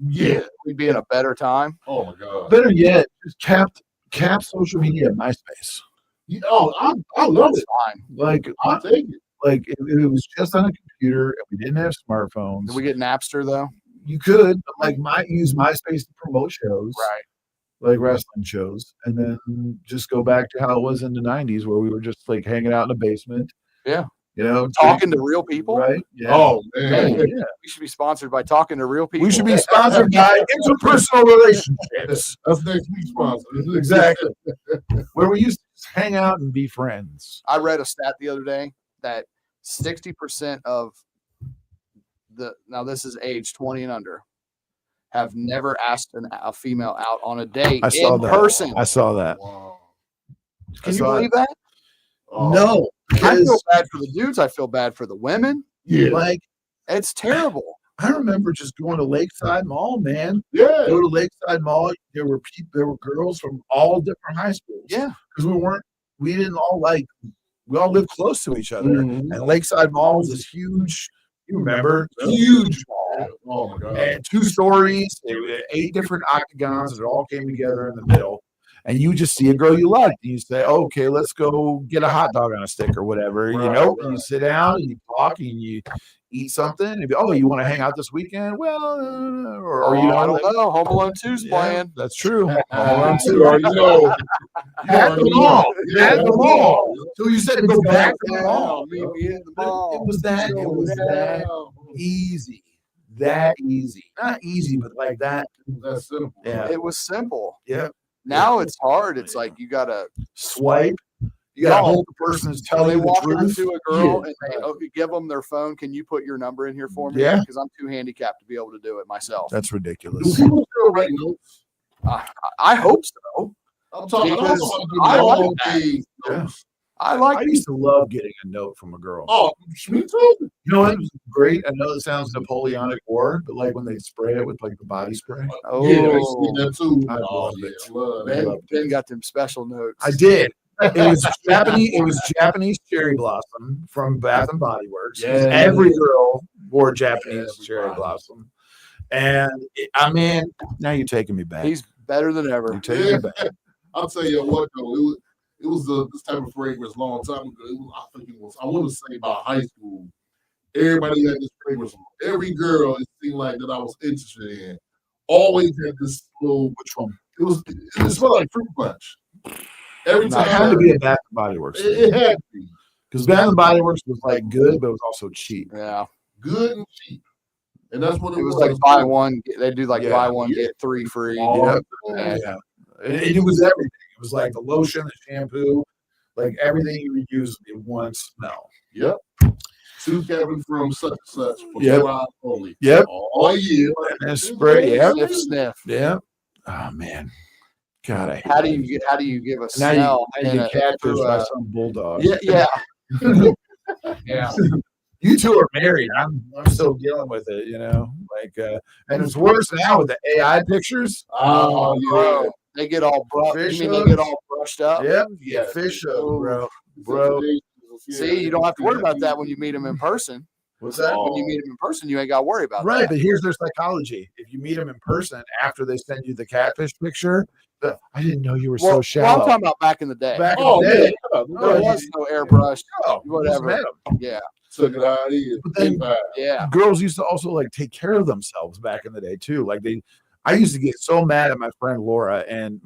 Yeah. We'd be in a better time. Oh my god. Better yet, just cap social media at MySpace. Yeah, I love That's it. fine. Like, I take it. like if it was just on a computer and we didn't have smartphones, Did we get Napster though? you could but use MySpace to promote shows, Right. like wrestling shows, and then just go back to how it was in the 90s where we were just like hanging out in the basement. Yeah. You know, Talking to real people. right? Yeah. Oh Yeah, man. yeah. We should be sponsored by Talking to Real People. We should be sponsored by interpersonal relationships. That's next week's sponsor. Exactly. Where we used to just hang out and be friends. I read a stat the other day that 60% of now this is age 20 and under, have never asked a female out on a date I saw in that. person. I saw that. Wow. Can you saw it. believe that? Oh, No, I feel because bad for the dudes. I feel bad for the women. Yeah. like It's terrible. I remember just going to Lakeside Mall, man. Yeah. Go to Lakeside Mall. There were girls from all different high schools. Yeah. because we didn't all we all lived close to each other. Mhm. And Lakeside Mall was this huge, you remember, huge mall. Oh my god. And 2 stories, there were 8 different octagons that all came together in the middle. And you just see a girl you like, and you say, okay, let's go get a hot dog on a stick or whatever. Right, you know, right. and you sit down and you talk and you eat something. And you, you want to hang out this weekend? Well, or you know, I don't know. Home Alone 2's yeah, playing. that's true. You already know. At the mall. At the mall. So you said to go back to the mall. Meet me in the But mall. It was that easy. That easy. Not easy, but like that. That's simple. Yeah. It was simple. Yeah. Now it's hard. It's like you gotta Swipe. You got to hold the person who's when telling they you the walk truth. up to a girl Yeah. and they give them their phone. Can you put your number in here for me? Yeah. Because I'm too handicapped to be able to do it myself. That's Do ridiculous. people still write notes? I hope so. I'm talking Because about I like long that. days. Yeah. I like I used to love getting a note from a girl. Oh, me too. You know, it was great. I know it sounds Napoleonic War, but like when they spray it with like the body spray. Oh, Yeah, I see that too. I Oh, love yeah, it. I love that. Ben got them special notes. I did. It was Japanese. It was Japanese cherry blossom from Bath and Body Works. 'Cause Yeah. Every girl wore Japanese cherry Everybody. blossom, and I mean, now you're taking me back. He's better than ever. You're taking me back. I'll tell you what, though, it was this type of fragrance a long time ago. I think it was, I want to say about high school. Everybody had this fragrance. Every girl, it seemed like that I was interested in, always had this little, Which one? it smelled like fruit punch. Every It time. had to be a Bath and Body Works It had to be. because Bath and Body Works was like good, but it was also cheap. Yeah. Good and cheap. And that's what It was like buy one, they do like Yeah. buy one, get 3 free. Oh, Yeah, yeah. It was everything. It was like the lotion, the shampoo, like everything you would use in one smell. Yep. To Kevin from such and such for Yep. 4 hours only. Yep. All year. And then spray. Yeah, Sniff, sniff. yeah. Oh man, God, I hate How do it. you give a Now smell? you in get catfished by some bulldog. yeah, yeah. You two are married. I'm still dealing with it, you know. Like, and it's worse now with the AI pictures. Oh, yeah. Bro, they get all Fish they hooks. get all brushed up. Yep, Yeah. fish hook, bro. See, you don't have to worry about that when you meet them in person. What's that? When you meet them in person, you ain't got to worry about Right, that. but here's their psychology. If you meet them in person after they send you the catfish picture, I didn't know you were so Well, shallow. I'm talking about back in the day. Back Oh, in the day, yeah. there was no airbrush. no, whatever. you just met 'em. Yeah, Took it out of here. But then- yeah. Girls used to also like take care of themselves back in the day too. Like I used to get so mad at my friend Laura, and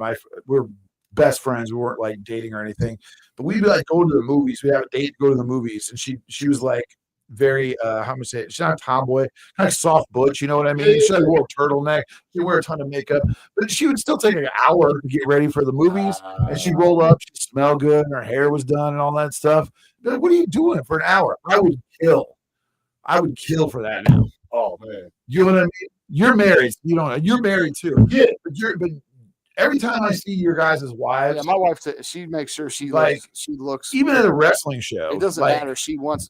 we're best friends. We weren't like dating or anything, but we'd be like go to the movies. We have a date, go to the movies, and she was like very how am I say it? She's not a tomboy, kind of soft butch, you know what I mean? She like wore a turtleneck, she wear a ton of makeup, but she would still take like an hour to get ready for the movies. And she'd roll up, she'd smell good, and her hair was done and all that stuff. But like, what are you doing for an hour? I would kill for that now. Oh, man. You know what I mean? You're married. You don't know. You're married too. Yeah. But every time I see your guys' wives, Yeah, my wife, she makes sure she Like, she looks even at a wrestling show, It doesn't like, matter. She looks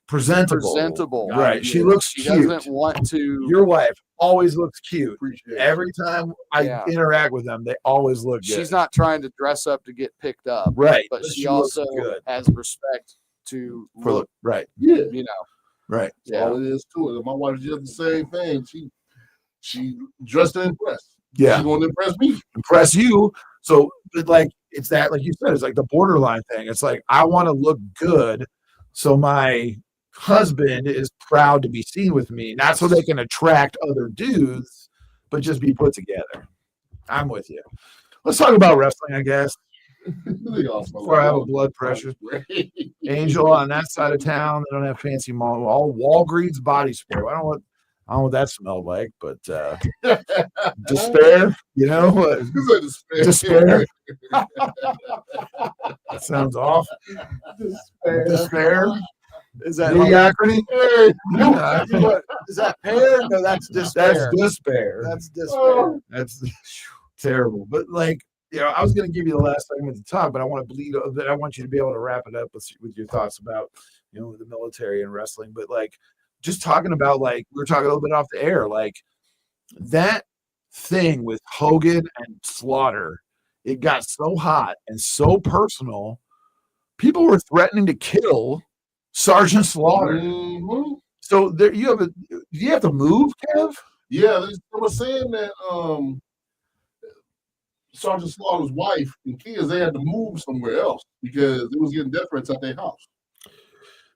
presentable. presentable. Right. She looks She cute. doesn't want to. Your wife always looks cute. Appreciate it. Every time I Yeah. interact with them, they always look good. She's not trying to dress up to get picked up, right, but she looks also good has respect to for look. right, Yeah, You know, right. that's all it is to it. My wife does the same thing. She dressed to impress. Yeah, She's going to impress me. impress you. So, but like, it's that, like you said, it's like the borderline thing. It's like I want to look good, so my husband is proud to be seen with me, not so they can attract other dudes, but just be put together. I'm with you. Let's talk about wrestling, I guess. Before I have a blood pressure. Angel on that side of town, they don't have fancy mall. All Walgreens body spray. I don't know what that smelled like, but despair, you know, despair. That sounds awful. Despair. is that Mediocrity. is that pear? No, that's despair. That's despair. That's despair. That's terrible. But like, I was going to give you the last segment to talk, but I want you to be able to wrap it up with your thoughts about, the military and wrestling. But like, just talking about, like, we were talking a little bit off the air, like that thing with Hogan and Slaughter, it got so hot and so personal. People were threatening to kill Sergeant Slaughter. Mm-hmm. So do you have to move, Kev? Yeah, I was saying that Sergeant Slaughter's wife and kids, they had to move somewhere else because it was getting death threats at their house.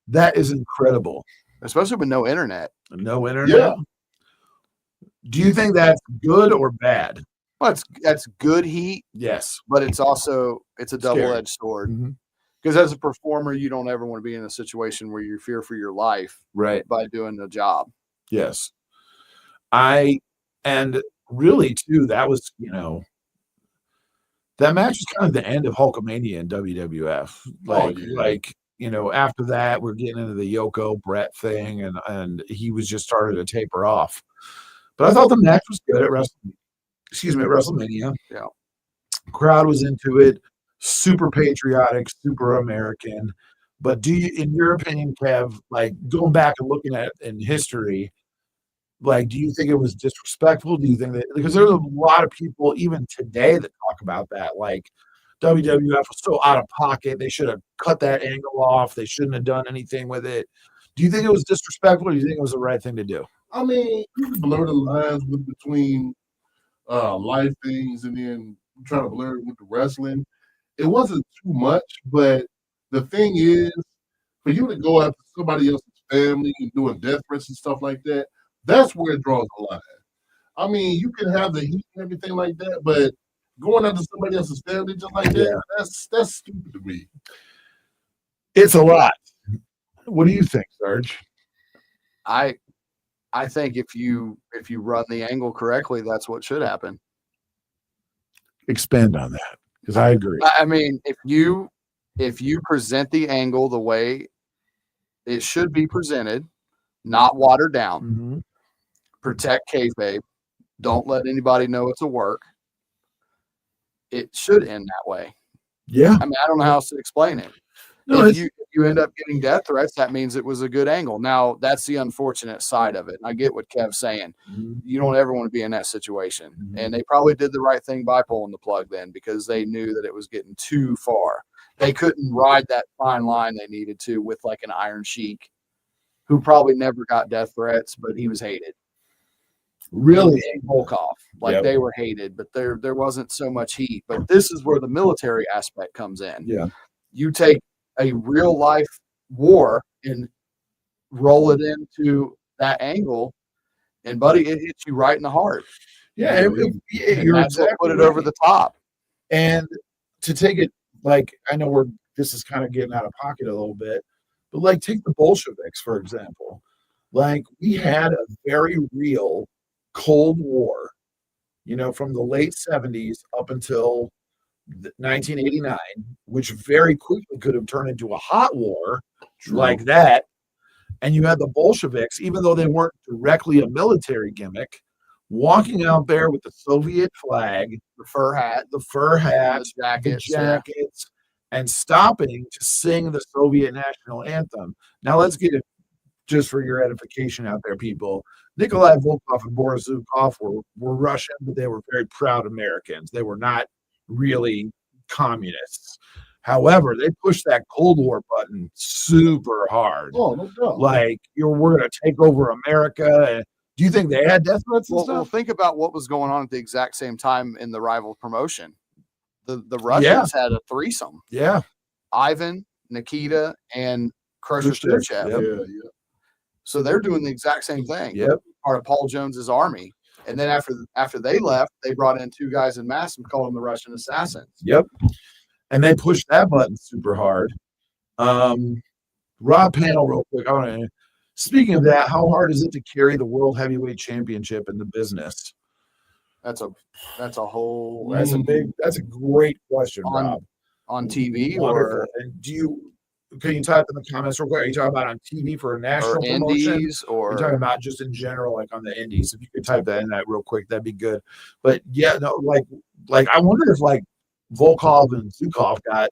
That is incredible. Especially with no internet. No internet. Yeah. Do you think that's good or bad? Well, that's good heat, Yes. but it's a Scary. double-edged sword. Mhm. Because as a performer, you don't ever want to be in a situation where you fear for your life Right. by doing the job. Yes. And really too, that was, that match was kind of the end of Hulkamania in WWF. After that, we're getting into the Yoko Brett thing, and he was just starting to taper off. But I thought the match was good at WrestleMania. Yeah. Crowd was into it. Super patriotic, super American. But do you, in your opinion, Kev, like going back and looking at it in history, like, do you think it was disrespectful? Do you think that, because there's a lot of people even today that talk about that, like WWF was so out of pocket, they should have cut that angle off, they shouldn't have done anything with it. Do you think it was disrespectful, or do you think it was the right thing to do? I mean, you can blur the lines between life things and then trying to blur it with the wrestling. It wasn't too much, but the thing is, for you to go after somebody else's family and doing death threats and stuff like that, that's where it draws the line. I mean, you can have the heat and everything like that, but going after somebody else's family just like that, that's stupid to me. It's a lot. What do you think, Serge? I think if you run the angle correctly, that's what should happen. Expand on that, because I agree. I mean, if you present the angle the way it should be presented, not watered down, Mm-hmm. protect kayfabe, don't let anybody know it's a work, it should end that way. Yeah. I mean, I don't know how else to explain it. No, If you end up getting death threats, that means it was a good angle. Now, that's the unfortunate side of it. And I get what Kev's saying. Mhm. You don't ever want to be in that situation. Mhm. And they probably did the right thing by pulling the plug then, because they knew that it was getting too far. They couldn't ride that fine line they needed to with like an Iron Sheik, who probably never got death threats, but he was hated. Really? And Volkov, like Yep. they were hated, but there wasn't so much heat. But this is where the military aspect comes in. Yeah. You take a real life war and roll it into that angle, and buddy, it hits you right in the heart. Yeah. And You're that's what exactly put it over right. the top. And to take it, like, I know this is kind of getting out of pocket a little bit, but like, take the Bolsheviks, for example. Like, we had a very real Cold War, from the late 70s up until 1989, which very quickly could have turned into a hot war like that. And you had the Bolsheviks, even though they weren't directly a military gimmick, walking out there with the Soviet flag, The fur hat, the fur hats, the the jackets. Yeah. jackets, and stopping to sing the Soviet national anthem. Now let's get it just for your edification out there, people. Nikolai Volkov and Boris Zukov were Russian, but they were very proud Americans. They were not really communists. However, they pushed that Cold War button super hard. Oh, no doubt. Like, we're going to take over America. Do you think they had death threats and Well, stuff? think about what was going on at the exact same time in the rival promotion. The Russians had a threesome. Yeah. Ivan, Nikita, and Khrushchev. Khrushchev, yep. Yeah. So they're doing the exact same thing. Yep. Part of Paul Jones's army. And then after they left, they brought in two guys in mass and called them the Russian assassins. Yep. And they pushed that button super hard. Rob Panel, real quick. Speaking of that, how hard is it to carry the World Heavyweight Championship in the business? That's a whole That's a great question, Rob. on TV Wonderful. or And can you type in the comments real quick? Are you talking about on TV for a national promotion? indies or You're talking about just in general, like on the indies. If you could type that in that real quick, that'd be good. But yeah, no, like I wonder if like Volkov and Zukov got,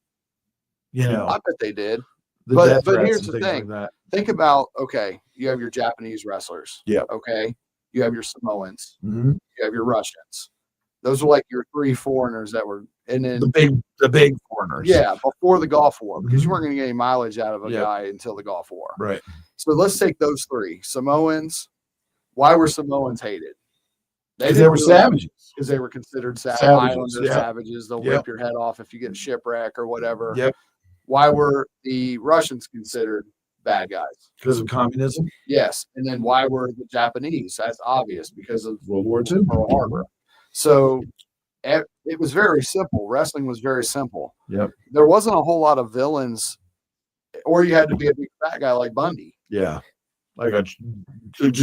I bet they did. the But death threats here's and the things thing. like that. Think about, okay, you have your Japanese wrestlers. Yep. Okay. You have your Samoans. Mhm. You have your Russians. Those are like your three foreigners that were, and then The big foreigners. yeah, before the Gulf War, because you Mhm. weren't going to get any mileage out of a Yep. guy until the Gulf War. Right. So let's take those three Samoans. Why were Samoans hated? Because they were savages. Because they were considered Savages, Islander yeah. savages. They'll Yep. rip your head off if you get a shipwreck or whatever. Yep. Why were the Russians considered bad guys? Because of communism. Yes. And then why were the Japanese? That's obvious because of World War II. Pearl Harbor. So it was very simple. Wrestling was very simple. Yep. There wasn't a whole lot of villains, or you had to be a big fat guy like Bundy, Yeah. Like a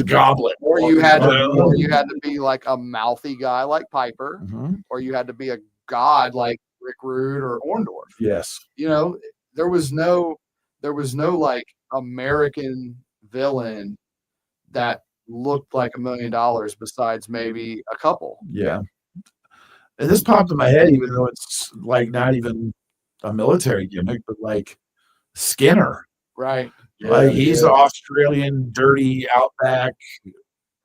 goblet. or you had to be like a mouthy guy like Piper, Mhm. or you had to be a god like Rick Rude or Orndorff. Yes. There was no like American villain that looked like $1 million besides maybe a couple. Yeah. And this popped in my head, even though it's like not even a military gimmick, but like Skinner. Right. Like he's an Australian dirty outback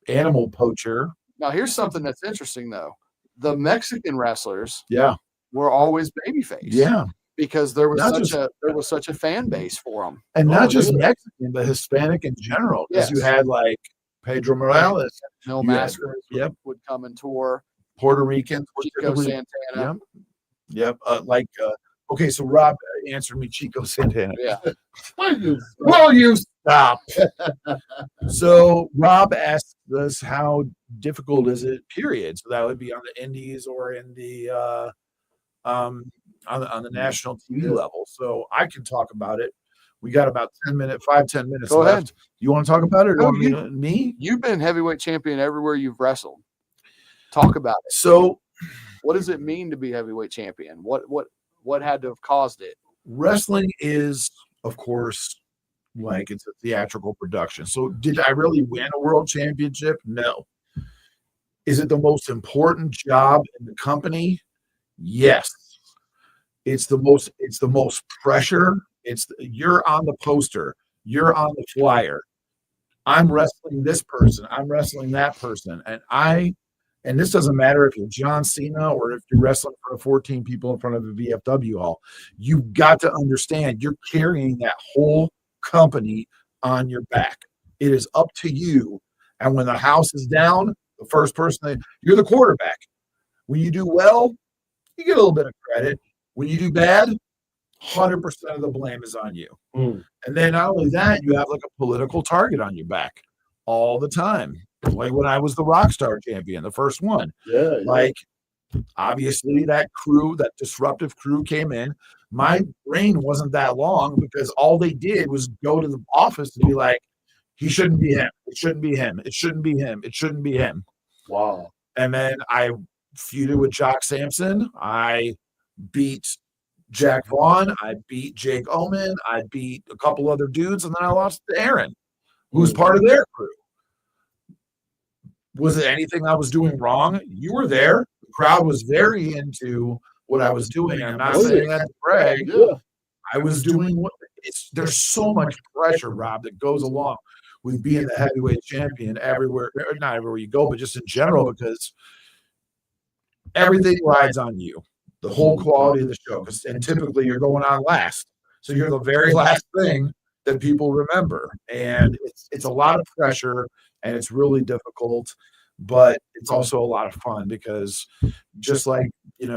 animal poacher. Now here's something that's interesting though. The Mexican wrestlers Yeah. were always babyface. Yeah. Because there was Not such a fan base for them. And not just really? Mexican, but Hispanic in general. Because you Yes. had like Pedro Morales, No Yeah. Maskers Yep. would come and tour. Puerto Ricans. were Chico typically- Santana. Yep. Okay, so Rob answered me Chico Santana. Yeah. Will you stop? So Rob asked us how difficult is it, period. So that would be on the indies or in the on the national TV level. So I can talk about it. We got about 10 minutes Go left. ahead. You want to talk about it? Or No, you want me? You've been heavyweight champion everywhere you've wrestled. Talk about it. So What does it mean to be heavyweight champion? What had to have caused it? wrestling is, of course, like it's a theatrical production. So did I really win a world championship? No. Is it the most important job in the company? Yes. It's the most pressure. You're on the poster, you're on the flyer. I'm wrestling this person, I'm wrestling that person. And this doesn't matter if you're John Cena or if you're wrestling in front of 14 people in front of a VFW hall. You've got to understand you're carrying that whole company on your back. It is up to you. And when the house is down, the first person, you're the quarterback. When you do well, you get a little bit of credit. When you do bad, 100% of the blame is on you. Mm. And then not only that, you have like a political target on your back all the time. Like when I was the Rockstar champion, the first one. Yeah. Like, obviously, that disruptive crew came in. My reign wasn't that long because all they did was go to the office and be like, he shouldn't be him. It shouldn't be him. It shouldn't be him. It shouldn't be him. Wow. And then I feuded with Jock Sampson. I beat Jack Vaughn. I beat Jake Omen. I beat a couple other dudes. And then I lost to Aaron, who was part of their crew. Was it anything I was doing wrong? You were there. The crowd was very into what I was doing. I'm not saying that to brag. Yeah. I was doing what there's so much pressure, Rob, that goes along with being the heavyweight champion everywhere, not everywhere you go, but just in general, because everything rides on you, the whole quality of the show. And typically you're going on last. So you're the very last thing that people remember. And it's a lot of pressure and it's really difficult, but it's also a lot of fun because just like,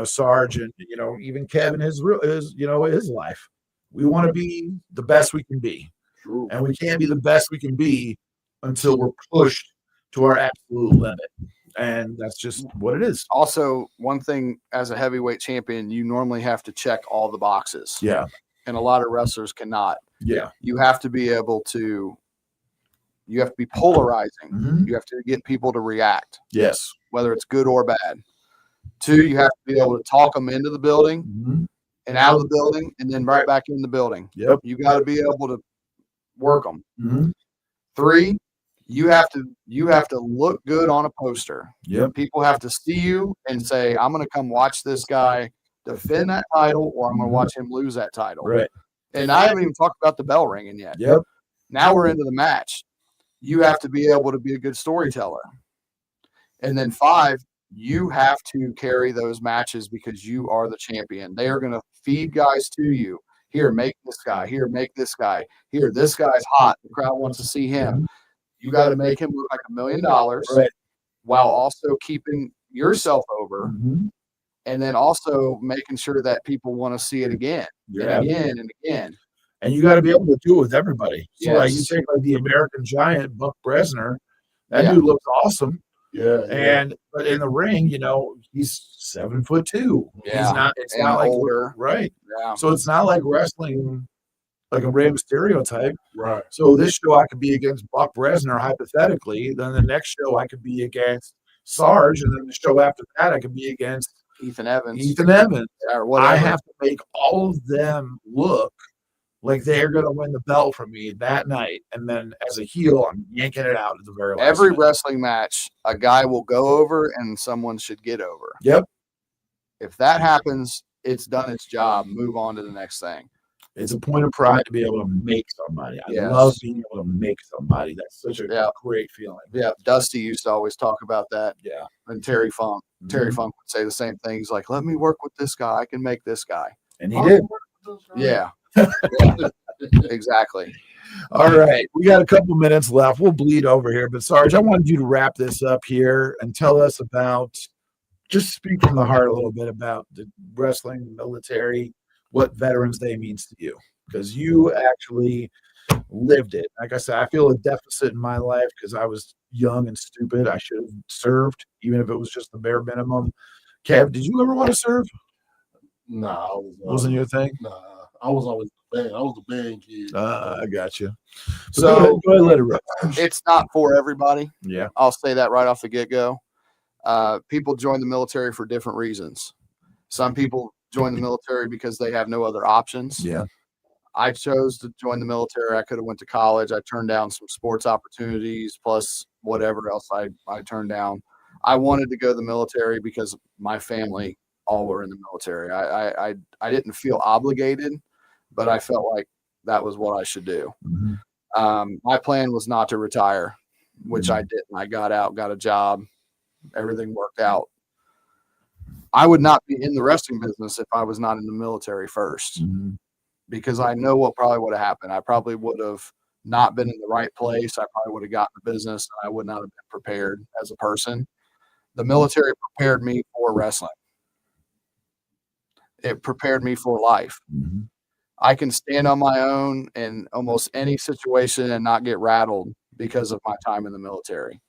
Sarge and, even Kevin, his life, we want to be the best we can be. True. And we can't be the best we can be until we're pushed to our absolute limit. And that's just what it is. Also, one thing as a heavyweight champion, you normally have to check all the boxes. Yeah. And a lot of wrestlers cannot. Yeah. You have to be able to, you have to be polarizing. Mhm. You have to get people to react, Yes. whether it's good or bad. 2, you have to be able to talk them into the building Mm-hmm. and out of the building and then right back in the building. Yep. You got to be able to work them. Mm-hmm. 3, you have to look good on a poster. Yep. People have to see you and say, I'm going to come watch this guy defend that title, or I'm going to watch him lose that title. Right. And I haven't even talked about the bell ringing yet. Yep. Now we're into the match. You have to be able to be a good storyteller. And then 5, you have to carry those matches because you are the champion. They are going to feed guys to you. Here, make this guy. Here, make this guy. Here, this guy's hot. The crowd wants to see him. You got to make him look like $1 million, Right. while also keeping yourself over, Mm-hmm. and then also making sure that people want to see it again Yeah. and again and again. And you got to be able to do it with everybody. So like you Yes. take like the American Giant, Buck Bresner, that Yeah. dude looks awesome. Yeah. But in the ring, he's 7'2". Yeah. He's not. It's And not like older. right. Yeah. So it's not like wrestling like a Rey Mysterio type. Right. So this show I could be against Buck Bresner hypothetically. Then the next show I could be against Sarge, and then the show after that I could be against Ethan Evans. Ethan Evans. Or whatever. I have to make all of them look like they're going to win the belt from me that night. And then as a heel, I'm yanking it out at the very last Every minute. wrestling match, a guy will go over and someone should get over. Yep. If that happens, it's done its job. Move on to the next thing. It's a point of pride to be able to make somebody. I Yes. love being able to make somebody. That's such a Yeah. great feeling. Yeah. Dusty used to always talk about that. Yeah. And Terry Funk. Terry Mhm. Funk would say the same thing. He's like, let me work with this guy. I can make this guy. And he did. Yeah. Exactly. All right. We got a couple minutes left. We'll bleed over here. But Sarge, I wanted you to wrap this up here and tell us about, just speak from the heart a little bit about the wrestling, military, what Veterans Day means to you. Because you actually lived it. Like I said, I feel a deficit in my life because I was young and stupid. I should have served, even if it was just the bare minimum. Kev, did you ever want to serve? Nah, Wasn't your thing? Nah, I was always a band. I was a band kid. I got you. So- go ahead, let it rip. It's not for everybody. Yeah. I'll say that right off the get-go. People join the military for different reasons. Some people join the military because they have no other options. Yeah. I chose to join the military. I could have went to college. I turned down some sports opportunities plus whatever else I turned down. I wanted to go to the military because my family all were in the military. I didn't feel obligated, but I felt like that was what I should do. Mhm. My plan was not to retire, which I didn't. I got out, got a job. Everything worked out. I would not be in the wrestling business if I was not in the military first, Mhm. because I know what probably would have happened. I probably would have not been in the right place. I probably would have gotten the business, and I would not have been prepared as a person. The military prepared me for wrestling. It prepared me for life. Mhm. I can stand on my own in almost any situation and not get rattled because of my time in the military.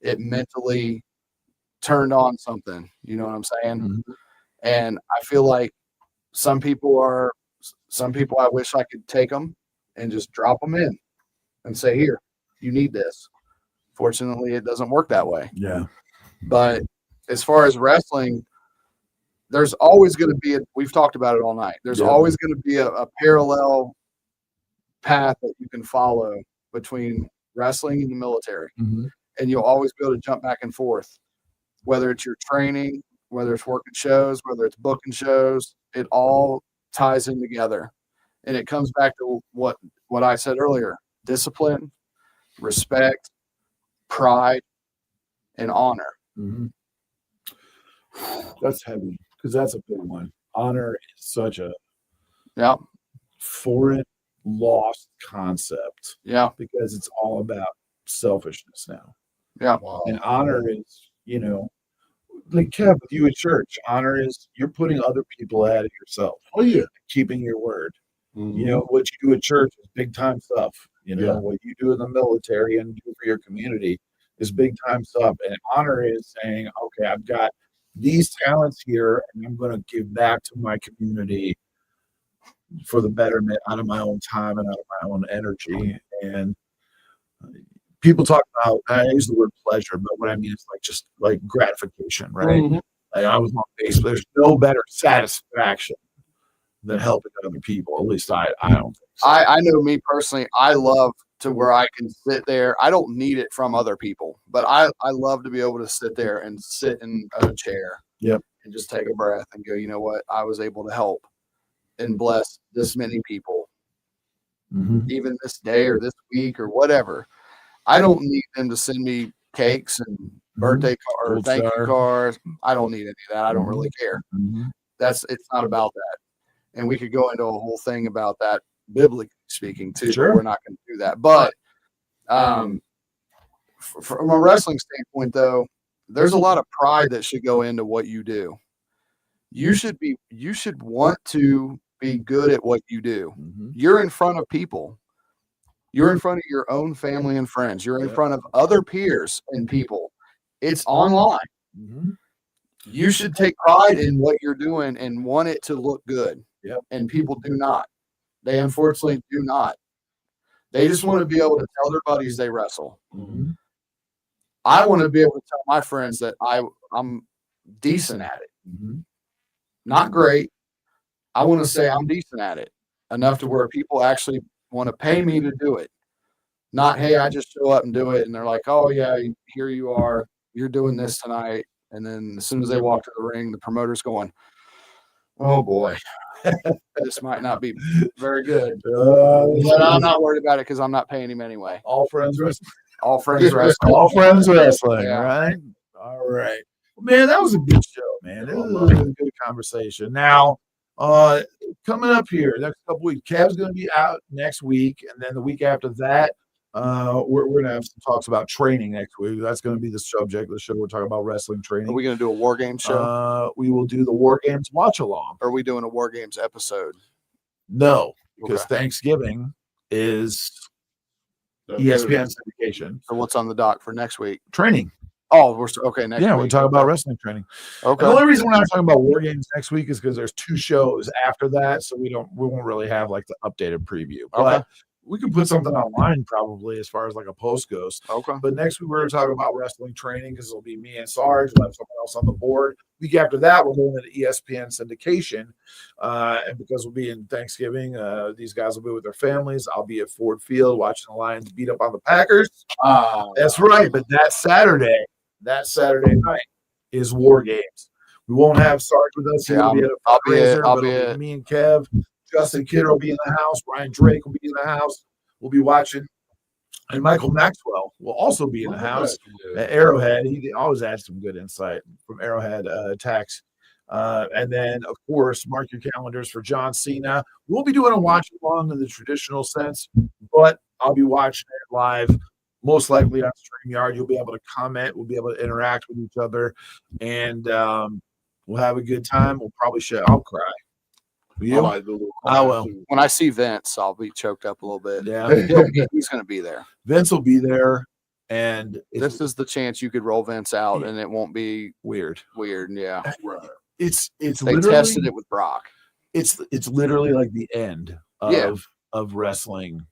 It mentally turned on something, you know what I'm saying? Mhm. And I feel like some people I wish I could take them and just drop them in and say, here, you need this. Fortunately, it doesn't work that way. Yeah. But as far as wrestling, there's always going to be we've talked about it all night. There's Yeah. always going to be a parallel path that you can follow between wrestling and the military. Mhm. and you'll always be able to jump back and forth, whether it's your training, whether it's working shows, whether it's booking shows. It all ties in together, and it comes back to what I said earlier: discipline, respect, pride, and honor. Mm-hmm. That's heavy because that's a big one. Honor is such a foreign, lost concept. Yeah. Because it's all about selfishness now. Yeah. Wow. And honor is, like Kev, with you at church, honor is you're putting other people ahead of yourself. Oh yeah. Keeping your word. Mhm. What you do at church is big time stuff. Yeah. What you do in the military and do for your community is big time stuff. And honor is saying, okay, I've got these talents here, and I'm going to give back to my community for the betterment out of my own time and out of my own energy. And people talk about, I use the word pleasure, but what I mean is just like gratification, right? Mhm. Like I was on base. There's no better satisfaction than helping other people. At least I don't think so. I know me personally, I love to where I can sit there. I don't need it from other people, but I love to be able to sit there and sit in a chair. Yep. And just take a breath and go, you know what? I was able to help and bless this many people, even this day or this week or whatever. I don't need them to send me cakes and birthday cards, Gold thank star. you cards. I don't need any of that. I don't really care. It's not about that. And we could go into a whole thing about that biblically speaking too. Sure. But we're not going to do that. But from a wrestling standpoint, though, there's a lot of pride that should go into what you do. You should want to be good at what you do. You're in front of people. You're in front of your own family and friends. You're in front of other peers and people. It's online. You should take pride in what you're doing and want it to look good. Yep. And people do not. They unfortunately do not. They just want to be able to tell their buddies they wrestle. I want to be able to tell my friends that I'm decent at it. Not great. I want to say I'm decent at it enough to where people actually want to pay me to do it. Not, hey, I just show up and do it. And they're like, oh, yeah, here you are. You're doing this tonight. And then as soon as they walk to the ring, the promoter's going, oh, boy, this might not be very good. But I'm not worried about it because I'm not paying him anyway. All friends wrestling. All friends wrestling. All friends wrestling, Yeah. right? All right. Man, that was a good show, man. It was a good conversation. Now, coming up here next couple weeks, Kev's going to be out next week, and then the week after that, we're going to have some talks about training next week. That's going to be the subject of the show. We're talking about wrestling training. Are we going to do a War Games show? We will do the War Games watch along. Or are we doing a War Games episode? No, because Okay. Thanksgiving is ESPN syndication So what's on the dock for next week? training. Oh, okay. Next Yeah, week. we're talking about wrestling training. Okay. And the only reason we're not talking about War Games next week is because there's 2 shows after that, so we won't really have like the updated preview. But we can put something online probably as far as like a post goes. Okay. But next week we're going to talk about wrestling training because it'll be me and Sarge. We'll have someone else on the board. Week after that, we're going into ESPN syndication, and because we'll be in Thanksgiving, these guys will be with their families. I'll be at Ford Field watching the Lions beat up on the Packers. That's right. But that Saturday night is War Games. We won't have Sarge with us. Yeah, He'll be at a I'll be fundraiser, at- but it'll be me and Kev. Justin Kidder will be in the house. Ryan Drake will be in the house. We'll be watching. And Michael Maxwell will also be in the house at Arrowhead. He always adds some good insight from Arrowhead attacks. And then, of course, mark your calendars for John Cena. We'll be doing a watch along in the traditional sense, but I'll be watching it live, most likely on StreamYard. You'll be able to comment. We'll be able to interact with each other, and we'll have a good time. We'll probably share. I'll cry. You? I will. When I see Vince, I'll be choked up a little bit. Yeah. He's going to be there. Vince will be there, and This is the chance you could roll Vince out, and it won't be weird. weird. Yeah. It's They literally tested it with Brock. it's literally like the end of wrestling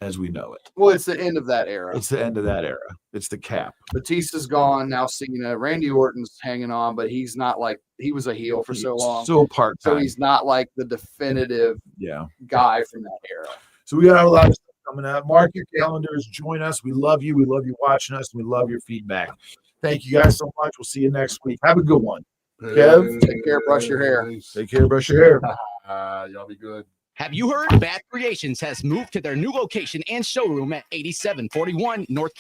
as we know it. Well, it's the end of that era. It's the end of that era. It's the cap. Batista's gone. Now Cena. Randy Orton's hanging on, but he's not like he was a heel for so long. So part So time. he's not like the definitive Yeah. guy from that era. So we got a lot of stuff coming up. Mark your calendars. Join us. We love you. We love you watching us. And we love your feedback. Thank you guys so much. We'll see you next week. Have a good one. Kev, take care. Brush your hair. Take care. Brush your hair. Y'all be good. Have you heard? Bad Creations has moved to their new location and showroom at 8741 North